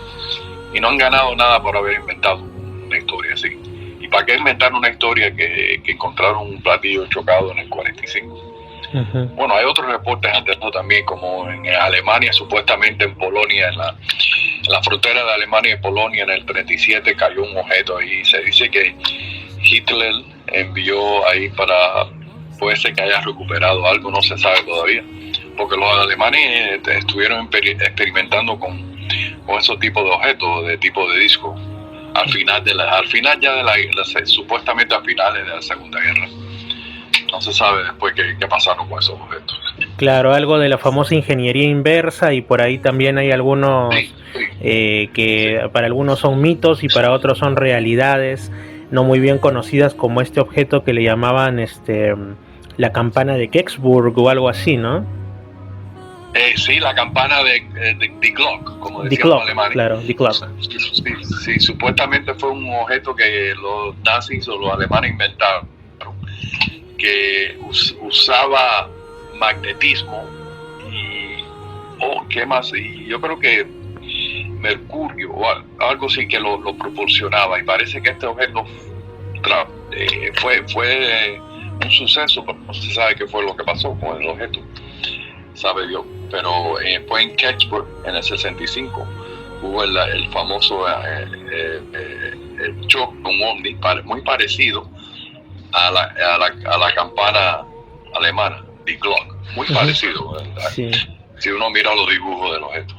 y no han ganado nada por haber inventado una historia así. ¿Y para qué inventar una historia que encontraron un platillo chocado en el 45? Uh-huh. Bueno, hay otros reportes antes también, como en Alemania, supuestamente en Polonia, en la frontera de Alemania y Polonia en el 37 cayó un objeto ahí. Se dice que Hitler envió ahí puede ser que haya recuperado algo, no se sabe todavía, porque los alemanes estuvieron experimentando con esos tipos de objetos, de tipo de disco, supuestamente a finales de la Segunda Guerra. No se sabe después qué pasaron con esos objetos. Claro, algo de la famosa ingeniería inversa, y por ahí también hay algunos que para algunos son mitos y para otros son realidades no muy bien conocidas, como este objeto que le llamaban la campana de Kecksburg o algo así, ¿no? Sí, la campana de Die Glock, como decían los alemanes. Claro, Die Glock. Sí, supuestamente fue un objeto que los nazis o los alemanes inventaron, que usaba magnetismo y ¿qué más? Y yo creo que mercurio o algo así que lo proporcionaba, y parece que este objeto fue un suceso, pero no se sabe qué fue lo que pasó con el objeto, sabe Dios. Pero fue en Kecksburg en el 65, hubo el famoso el choque con un ovni muy parecido a la campana alemana, Die Glock, muy parecido, ¿verdad? Sí. Si uno mira los dibujos del objeto.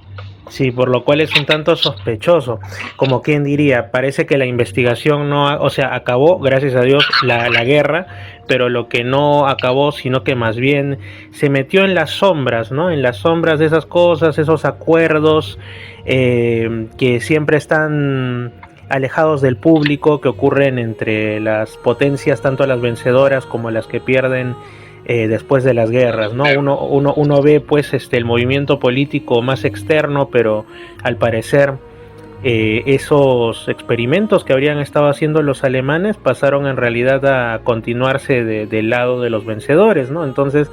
Sí, por lo cual es un tanto sospechoso, como quien diría, parece que la investigación acabó, gracias a Dios, la guerra, pero lo que no acabó, sino que más bien se metió en las sombras, ¿no? En las sombras de esas cosas, esos acuerdos que siempre están alejados del público, que ocurren entre las potencias, tanto las vencedoras como las que pierden después de las guerras, ¿no? Uno ve pues el movimiento político más externo, pero al parecer esos experimentos que habrían estado haciendo los alemanes pasaron en realidad a continuarse del lado de los vencedores, ¿no? Entonces,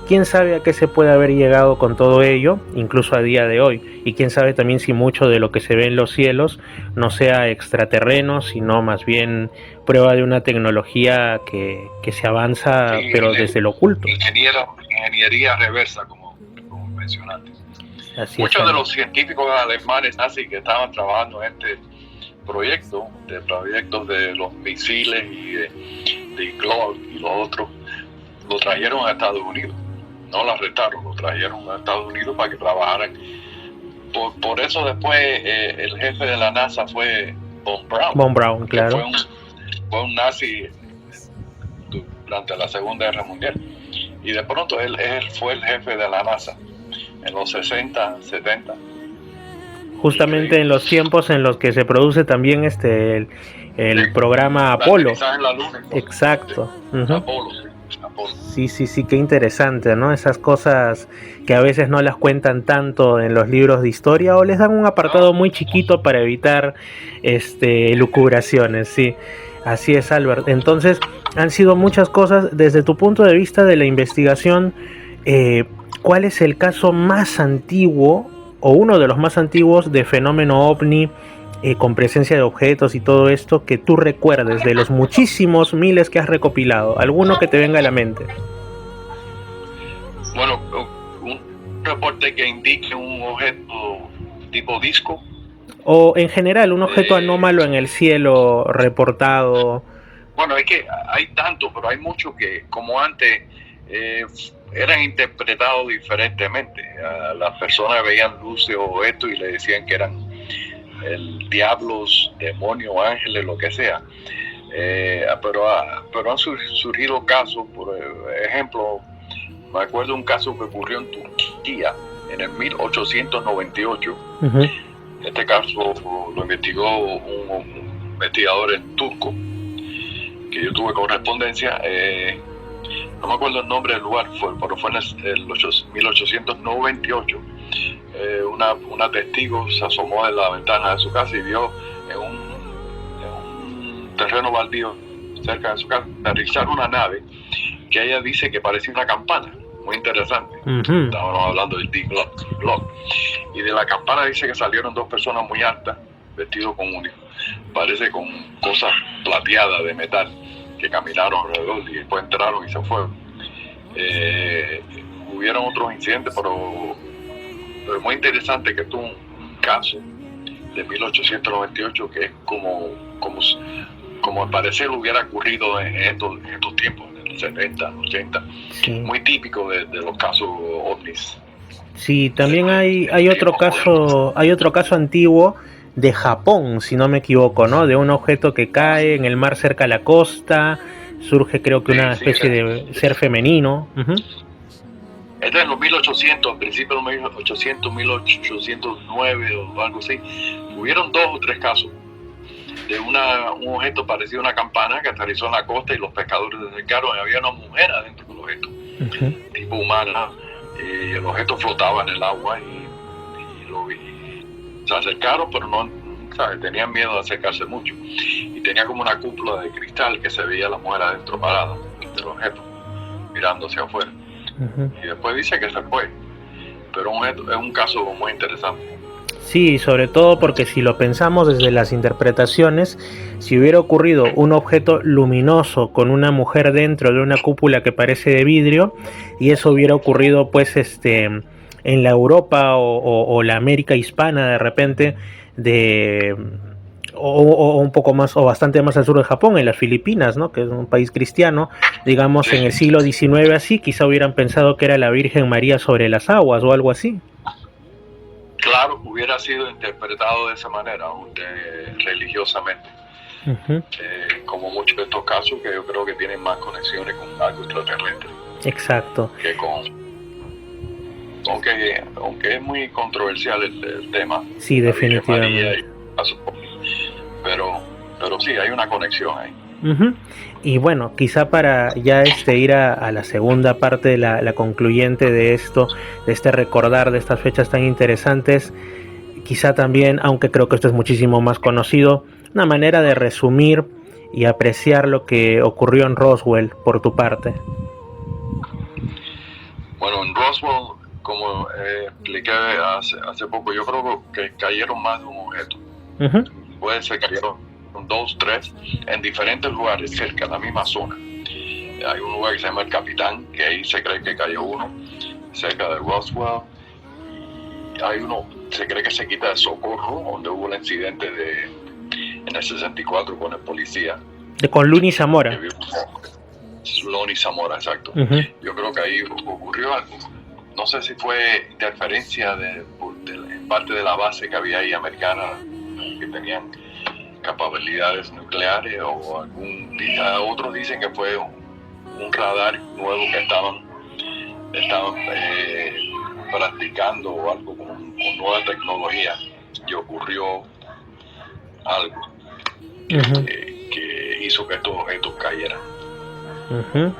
quién sabe a qué se puede haber llegado con todo ello, incluso a día de hoy, y quién sabe también si mucho de lo que se ve en los cielos no sea extraterreno, sino más bien prueba de una tecnología que se avanza, sí, pero desde lo oculto. Ingeniería reversa, como mencionaste. Muchos de los científicos alemanes nazis que estaban trabajando en este proyectos de los misiles y de Glock y los otros, lo trajeron a Estados Unidos. No lo arrestaron, lo trajeron a Estados Unidos para que trabajaran. Por eso después el jefe de la NASA fue Von Braun, claro. Fue un nazi durante la Segunda Guerra Mundial. Y de pronto él fue el jefe de la NASA en los 60, 70. Justamente en los tiempos en los que se produce también el programa Apolo. En la Luna, exacto. Apolo, sí. Japón. Sí, qué interesante, ¿no? Esas cosas que a veces no las cuentan tanto en los libros de historia o les dan un apartado muy chiquito para evitar elucubraciones, sí. Así es, Albert. Entonces, han sido muchas cosas. Desde tu punto de vista de la investigación, ¿cuál es el caso más antiguo o uno de los más antiguos de fenómeno ovni con presencia de objetos y todo esto que tú recuerdes de los muchísimos miles que has recopilado? ¿Alguno que te venga a la mente? Bueno, un reporte que indique un objeto tipo disco. O en general, un objeto anómalo en el cielo reportado. Bueno, es que hay tanto, pero hay muchos que, como antes, eran interpretados diferentemente. Las personas veían luces o esto y le decían que eran diablos, demonios, ángeles, lo que sea. Pero han surgido casos, por ejemplo, me acuerdo de un caso que ocurrió en Turquía en el 1898. Uh-huh. Este caso lo investigó un investigador turco, que yo tuve correspondencia. No me acuerdo el nombre del lugar, pero fue en el 1898. Una testigo se asomó en la ventana de su casa y vio en un terreno baldío cerca de su casa aterrizar una nave que ella dice que parecía una campana. Muy interesante. Uh-huh. Estábamos hablando del D-Glock. Y de la campana dice que salieron dos personas muy altas, vestidos con parece con cosas plateadas de metal, que caminaron alrededor y después entraron y se fueron. Hubieron otros incidentes, pero muy interesante que esto es un caso de 1898 que es como al parecer hubiera ocurrido en estos tiempos, en los 70, 80, sí. Muy típico de los casos ovnis. Sí, también hay otro caso antiguo de Japón, si no me equivoco, ¿no? De un objeto que cae en el mar cerca de la costa, surge creo que una especie de ser femenino. Uh-huh. Este es en los 1800, al principio de los 1800, 1809 o algo así. Hubieron 2 o 3 casos de un objeto parecido a una campana que aterrizó en la costa y los pescadores se acercaron y había una mujer adentro del objeto, uh-huh. Tipo humana, y el objeto flotaba en el agua y se acercaron, pero no, ¿sabes? Tenían miedo de acercarse mucho y tenía como una cúpula de cristal que se veía la mujer adentro parada del objeto mirando hacia afuera. Uh-huh. Y después dice que se fue, pero es un caso muy interesante. Sí, sobre todo porque si lo pensamos desde las interpretaciones, si hubiera ocurrido un objeto luminoso con una mujer dentro de una cúpula que parece de vidrio, y eso hubiera ocurrido pues en la Europa o la América hispana de repente, o un poco más o bastante más al sur de Japón, en las Filipinas, ¿no? Que es un país cristiano, digamos en el siglo XIX así, quizá hubieran pensado que era la Virgen María sobre las aguas o algo así. Claro, hubiera sido interpretado de esa manera, religiosamente. Uh-huh. Como muchos de estos casos que yo creo que tienen más conexiones con algo extraterrestre. Exacto. Que aunque es muy controversial el tema. Sí, definitivamente. Pero sí, hay una conexión ahí. Uh-huh. Y bueno, quizá para ya ir a la segunda parte de la concluyente de esto, de este recordar de estas fechas tan interesantes, quizá también, aunque creo que esto es muchísimo más conocido, una manera de resumir y apreciar lo que ocurrió en Roswell por tu parte. Bueno, en Roswell, como expliqué hace poco, yo creo que cayeron más de un objeto. Uh-huh. Puede ser que cayeron 2, 3 en diferentes lugares cerca de la misma zona. Hay un lugar que se llama El Capitán, que ahí se cree que cayó uno, cerca de Roswell. Y hay uno, se cree que se quita de Socorro, donde hubo el incidente en el 64 con el policía. Con Luni Zamora. Luni Zamora, exacto. Uh-huh. Yo creo que ahí ocurrió algo. No sé si fue interferencia en parte de la base que había ahí americana, que tenían capacidades nucleares, o otros dicen que fue un radar nuevo que estaban practicando o algo con nueva tecnología, y ocurrió algo uh-huh. que hizo que estos objetos cayeran. Uh-huh.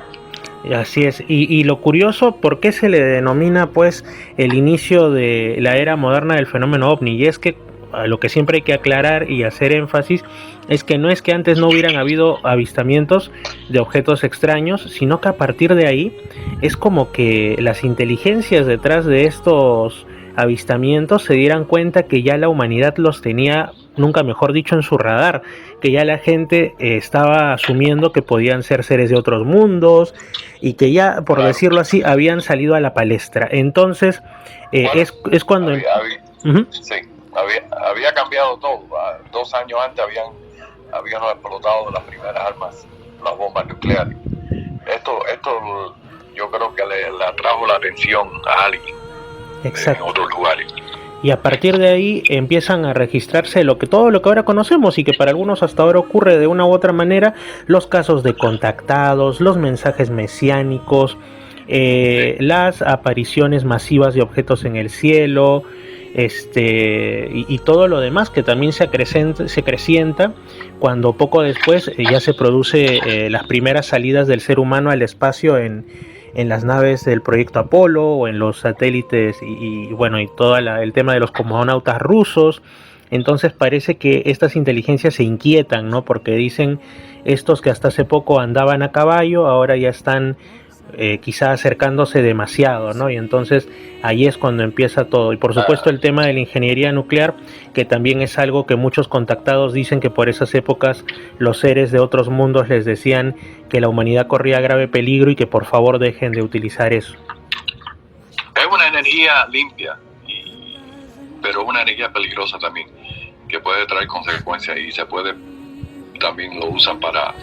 Así es, y lo curioso, ¿por qué se le denomina pues el inicio de la era moderna del fenómeno ovni? Y es que a lo que siempre hay que aclarar y hacer énfasis es que no es que antes no hubieran habido avistamientos de objetos extraños, sino que a partir de ahí es como que las inteligencias detrás de estos avistamientos se dieran cuenta que ya la humanidad los tenía, nunca mejor dicho, en su radar, que ya la gente estaba asumiendo que podían ser seres de otros mundos y que ya, por Claro. decirlo así, habían salido a la palestra. Entonces, Bueno, es cuando... Ujú. sí, había cambiado todo. 2 años antes habían explotado las primeras armas, las bombas nucleares. Esto yo creo que le atrajo la atención a alguien Exacto. en otros lugares. Y a partir de ahí empiezan a registrarse todo lo que ahora conocemos y que para algunos hasta ahora ocurre de una u otra manera, los casos de contactados, los mensajes mesiánicos, las apariciones masivas de objetos en el cielo, y todo lo demás que también se acrecienta cuando poco después ya se produce las primeras salidas del ser humano al espacio en las naves del proyecto Apolo o en los satélites y bueno, y todo el tema de los cosmonautas rusos. Entonces parece que estas inteligencias se inquietan, ¿no? Porque dicen, estos que hasta hace poco andaban a caballo, ahora ya están quizá acercándose demasiado, ¿no? Y entonces ahí es cuando empieza todo. Y por supuesto el tema de la ingeniería nuclear, que también es algo que muchos contactados dicen que por esas épocas los seres de otros mundos les decían que la humanidad corría grave peligro y que por favor dejen de utilizar eso. Es una energía limpia, pero una energía peligrosa también, que puede traer consecuencias y se puede, también lo usan para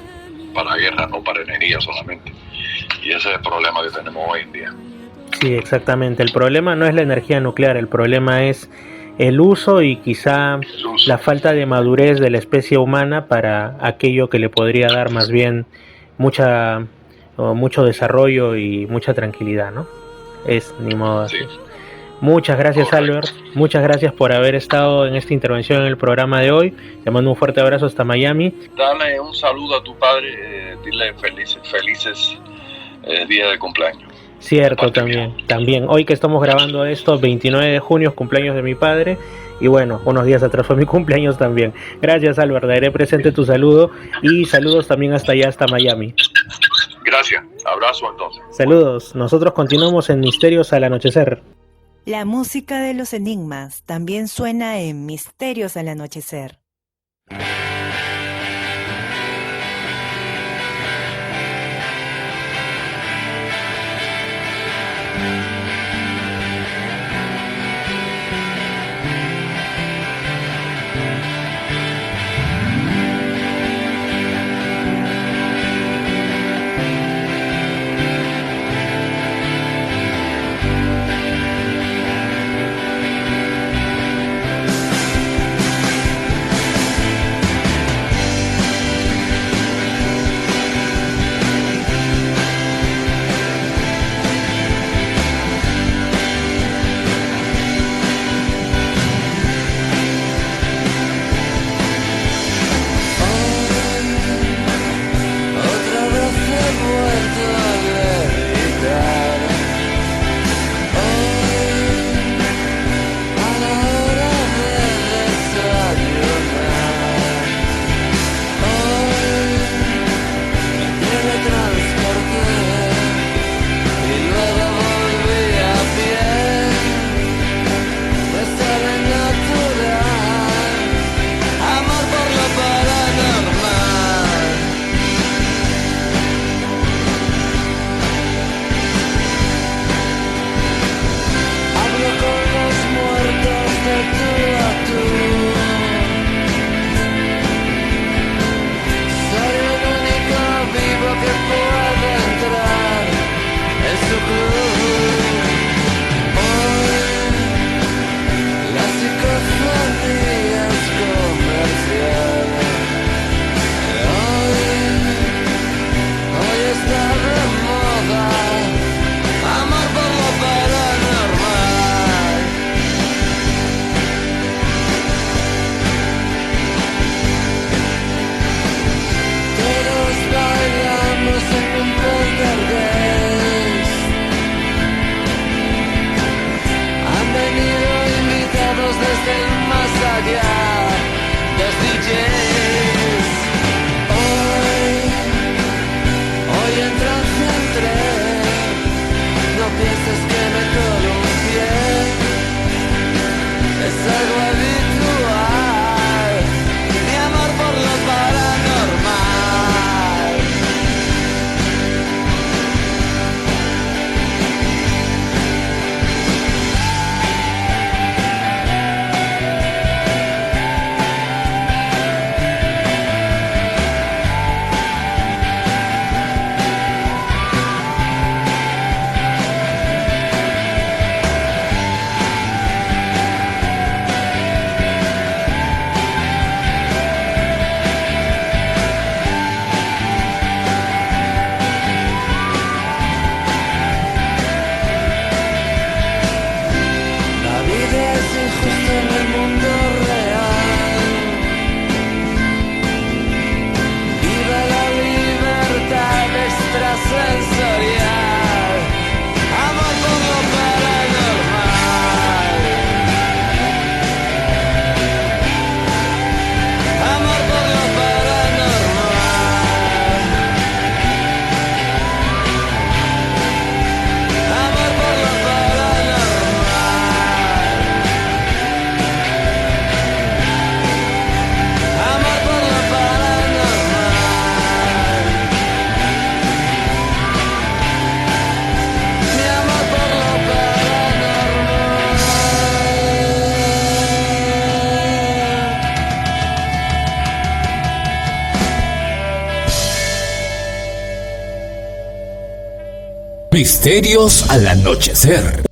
guerra, no para energía solamente. Y ese es el problema que tenemos hoy en día. Sí, exactamente. El problema no es la energía nuclear, el problema es el uso y quizá la falta de madurez de la especie humana para aquello que le podría dar más bien mucho desarrollo y mucha tranquilidad, ¿no? Es ni modo así. Sí. Muchas gracias, correcto, Albert. Muchas gracias por haber estado en esta intervención en el programa de hoy. Te mando un fuerte abrazo hasta Miami. Dale un saludo a tu padre, dile felices día de cumpleaños. Cierto, también. Hoy que estamos grabando esto, 29 de junio, es cumpleaños de mi padre. Y bueno, unos días atrás fue mi cumpleaños también. Gracias, Albert. Daré presente tu saludo. Y saludos también hasta allá, hasta Miami. Gracias. Abrazo entonces. Saludos. Nosotros continuamos en Misterios al Anochecer. La música de los enigmas también suena en Misterios al Anochecer. Misterios al anochecer.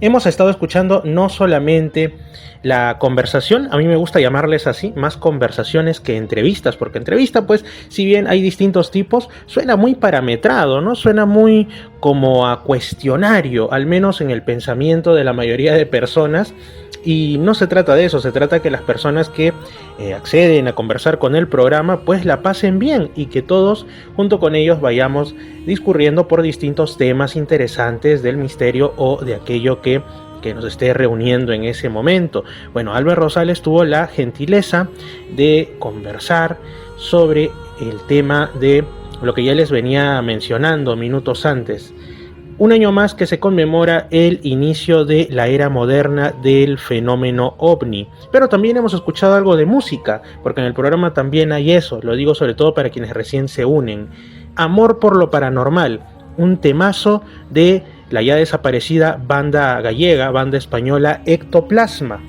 Hemos estado escuchando no solamente la conversación, a mí me gusta llamarles así, más conversaciones que entrevistas, porque entrevista, pues, si bien hay distintos tipos, suena muy parametrado, ¿no? Suena muy como a cuestionario, al menos en el pensamiento de la mayoría de personas. Y no se trata de eso, se trata que las personas que acceden a conversar con el programa pues la pasen bien y que todos junto con ellos vayamos discurriendo por distintos temas interesantes del misterio o de aquello que nos esté reuniendo en ese momento. Bueno, Albert Rosales tuvo la gentileza de conversar sobre el tema de lo que ya les venía mencionando minutos antes. Un año más que se conmemora el inicio de la era moderna del fenómeno ovni. Pero también hemos escuchado algo de música, porque en el programa también hay eso, lo digo sobre todo para quienes recién se unen. Amor por lo paranormal, un temazo de la ya desaparecida banda gallega, banda española Ectoplasma.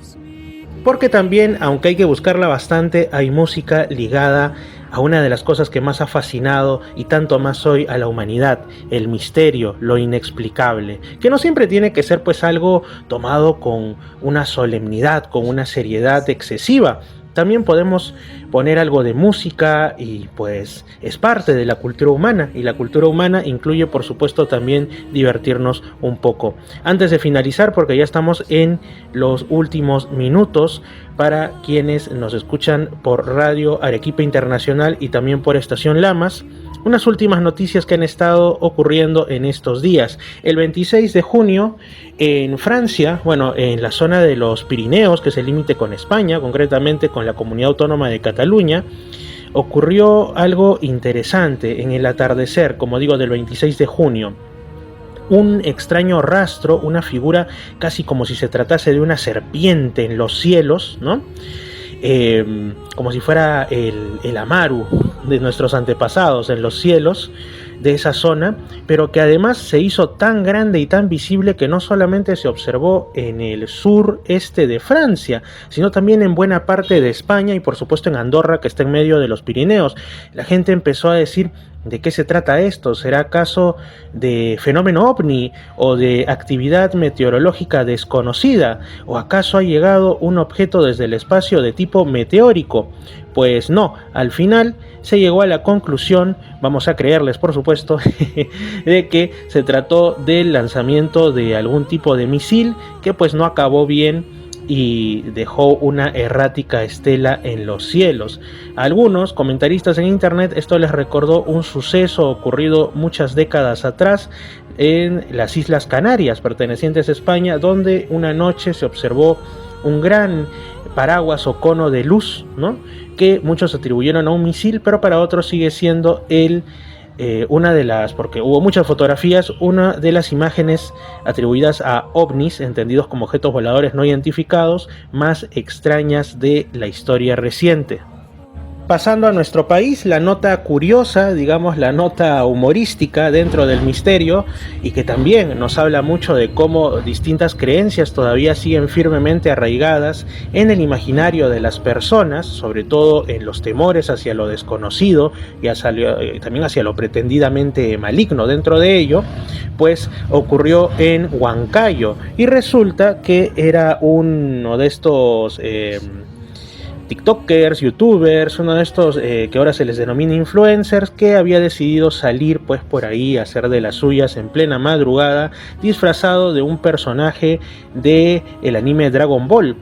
Porque también, aunque hay que buscarla bastante, hay música ligada a una de las cosas que más ha fascinado y tanto más hoy a la humanidad, el misterio, lo inexplicable, que no siempre tiene que ser pues algo tomado con una solemnidad, con una seriedad excesiva. También podemos poner algo de música y pues es parte de la cultura humana, y la cultura humana incluye por supuesto también divertirnos un poco. Antes de finalizar, porque ya estamos en los últimos minutos, para quienes nos escuchan por Radio Arequipa Internacional y también por Estación Lamas, unas últimas noticias que han estado ocurriendo en estos días. El 26 de junio en Francia, bueno, en la zona de los Pirineos, que es el límite con España, concretamente con la Comunidad Autónoma de Cataluña, ocurrió algo interesante en el atardecer, como digo, del 26 de junio. Un extraño rastro, una figura casi como si se tratase de una serpiente en los cielos, ¿no? Como si fuera el Amaru de nuestros antepasados en los cielos de esa zona, pero que además se hizo tan grande y tan visible que no solamente se observó en el sureste de Francia, sino también en buena parte de España y por supuesto en Andorra, que está en medio de los Pirineos. La gente empezó a decir: ¿de qué se trata esto? ¿Será acaso de fenómeno ovni o de actividad meteorológica desconocida? ¿O acaso ha llegado un objeto desde el espacio de tipo meteórico? Pues no, al final se llegó a la conclusión, vamos a creerles por supuesto, de que se trató del lanzamiento de algún tipo de misil que pues no acabó bien y dejó una errática estela en los cielos. A algunos comentaristas en internet esto les recordó un suceso ocurrido muchas décadas atrás en las Islas Canarias, pertenecientes a España, donde una noche se observó un gran paraguas o cono de luz, ¿no?, que muchos atribuyeron a un misil, pero para otros sigue siendo el porque hubo muchas fotografías, una de las imágenes atribuidas a ovnis, entendidos como objetos voladores no identificados, más extrañas de la historia reciente. Pasando a nuestro país, la nota curiosa, digamos la nota humorística dentro del misterio, y que también nos habla mucho de cómo distintas creencias todavía siguen firmemente arraigadas en el imaginario de las personas, sobre todo en los temores hacia lo desconocido y también hacia lo pretendidamente maligno dentro de ello, pues ocurrió en Huancayo, y resulta que era uno de estos tiktokers, youtubers, uno de estos que ahora se les denomina influencers, que había decidido salir pues por ahí a hacer de las suyas en plena madrugada, disfrazado de un personaje de el anime Dragon Ball.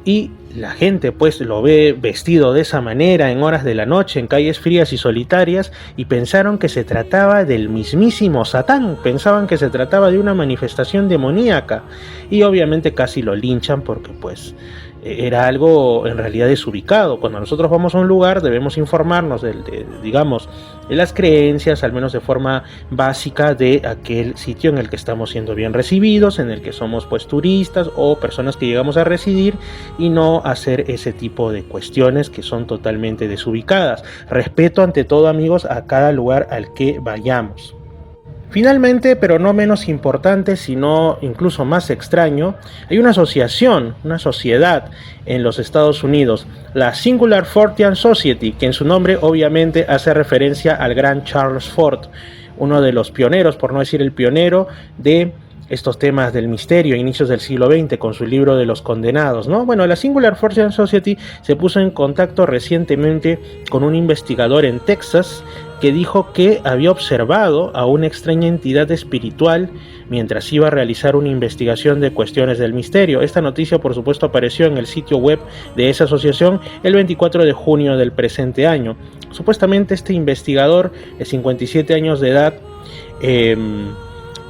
Y la gente pues lo ve vestido de esa manera en horas de la noche, en calles frías y solitarias, y pensaron que se trataba del mismísimo Satán, pensaban que se trataba de una manifestación demoníaca, y obviamente casi lo linchan porque pues era algo en realidad desubicado. Cuando nosotros vamos a un lugar debemos informarnos de las creencias, al menos de forma básica, de aquel sitio en el que estamos siendo bien recibidos, en el que somos pues turistas o personas que llegamos a residir, y no hacer ese tipo de cuestiones que son totalmente desubicadas. Respeto ante todo, amigos, a cada lugar al que vayamos. Finalmente, pero no menos importante, sino incluso más extraño, hay una asociación, una sociedad en los Estados Unidos, la Singular Fortean Society, que en su nombre obviamente hace referencia al gran Charles Fort, uno de los pioneros, por no decir el pionero, de estos temas del misterio a inicios del siglo XX con su libro de los condenados, ¿no? Bueno, la Singular Fortean Society se puso en contacto recientemente con un investigador en Texas que dijo que había observado a una extraña entidad espiritual mientras iba a realizar una investigación de cuestiones del misterio. Esta noticia, por supuesto, apareció en el sitio web de esa asociación el 24 de junio del presente año. Supuestamente este investigador de 57 años de edad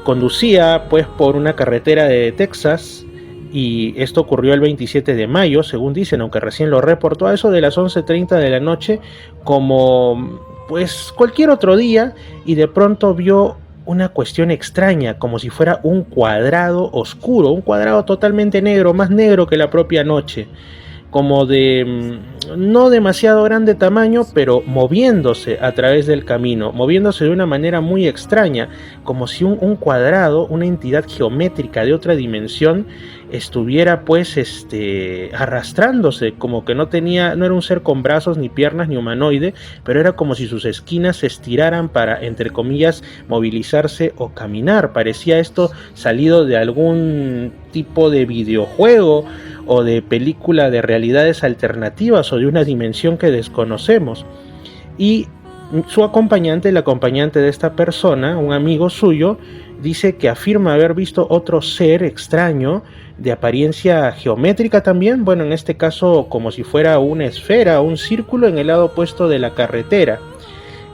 conducía pues por una carretera de Texas, y esto ocurrió el 27 de mayo, según dicen, aunque recién lo reportó a eso de las 11:30 de la noche, como pues cualquier otro día, y de pronto vio una cuestión extraña, como si fuera un cuadrado oscuro, un cuadrado totalmente negro, más negro que la propia noche, como de no demasiado grande tamaño, pero moviéndose a través del camino, moviéndose de una manera muy extraña, como si un cuadrado, una entidad geométrica de otra dimensión, estuviera pues arrastrándose, como que no era un ser con brazos ni piernas ni humanoide, pero era como si sus esquinas se estiraran para, entre comillas, movilizarse o caminar. Parecía esto salido de algún tipo de videojuego o de película de realidades alternativas o de una dimensión que desconocemos. Y su acompañante, el acompañante de esta persona, un amigo suyo, dice que afirma haber visto otro ser extraño de apariencia geométrica también, bueno, en este caso como si fuera una esfera o un círculo en el lado opuesto de la carretera,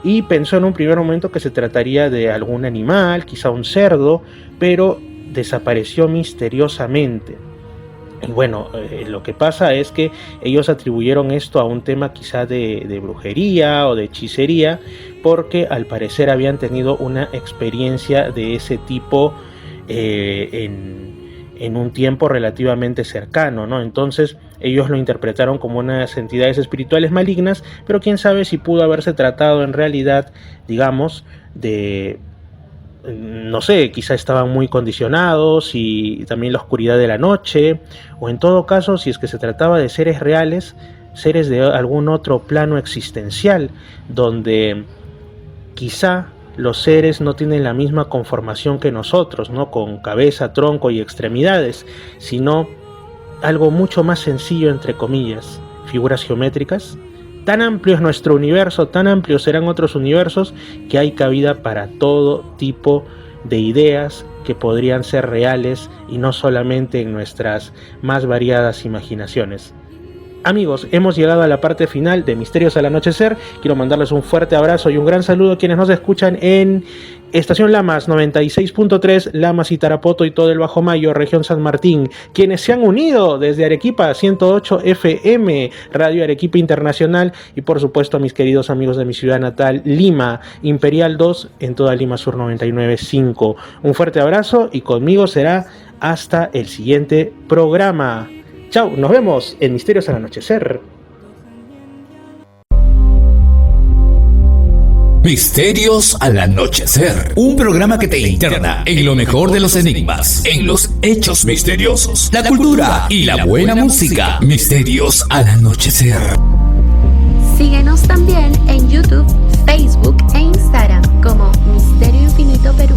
y pensó en un primer momento que se trataría de algún animal, quizá un cerdo, pero desapareció misteriosamente. Y bueno, lo que pasa es que ellos atribuyeron esto a un tema quizá de brujería o de hechicería, porque al parecer habían tenido una experiencia de ese tipo en un tiempo relativamente cercano, ¿no? Entonces ellos lo interpretaron como unas entidades espirituales malignas, pero quién sabe si pudo haberse tratado en realidad, digamos, de... no sé, quizá estaban muy condicionados, y también la oscuridad de la noche, o en todo caso, si es que se trataba de seres reales, seres de algún otro plano existencial, donde quizá los seres no tienen la misma conformación que nosotros, ¿no? Con cabeza, tronco y extremidades, sino algo mucho más sencillo, entre comillas, figuras geométricas. Tan amplio es nuestro universo, tan amplios serán otros universos, que hay cabida para todo tipo de ideas que podrían ser reales y no solamente en nuestras más variadas imaginaciones. Amigos, hemos llegado a la parte final de Misterios al Anochecer. Quiero mandarles un fuerte abrazo y un gran saludo a quienes nos escuchan en Estación Lamas 96.3, Lamas y Tarapoto y todo el Bajo Mayo, región San Martín. Quienes se han unido desde Arequipa 108 FM, Radio Arequipa Internacional, y por supuesto a mis queridos amigos de mi ciudad natal, Lima, Imperial 2, en toda Lima Sur 99.5. Un fuerte abrazo y conmigo será hasta el siguiente programa. Chao, nos vemos en Misterios al Anochecer. Misterios al Anochecer, un programa que te interna en lo mejor de los enigmas, en los hechos misteriosos, la cultura y la buena música. Misterios al Anochecer. Síguenos también en YouTube, Facebook e Instagram como Misterio Infinito Perú.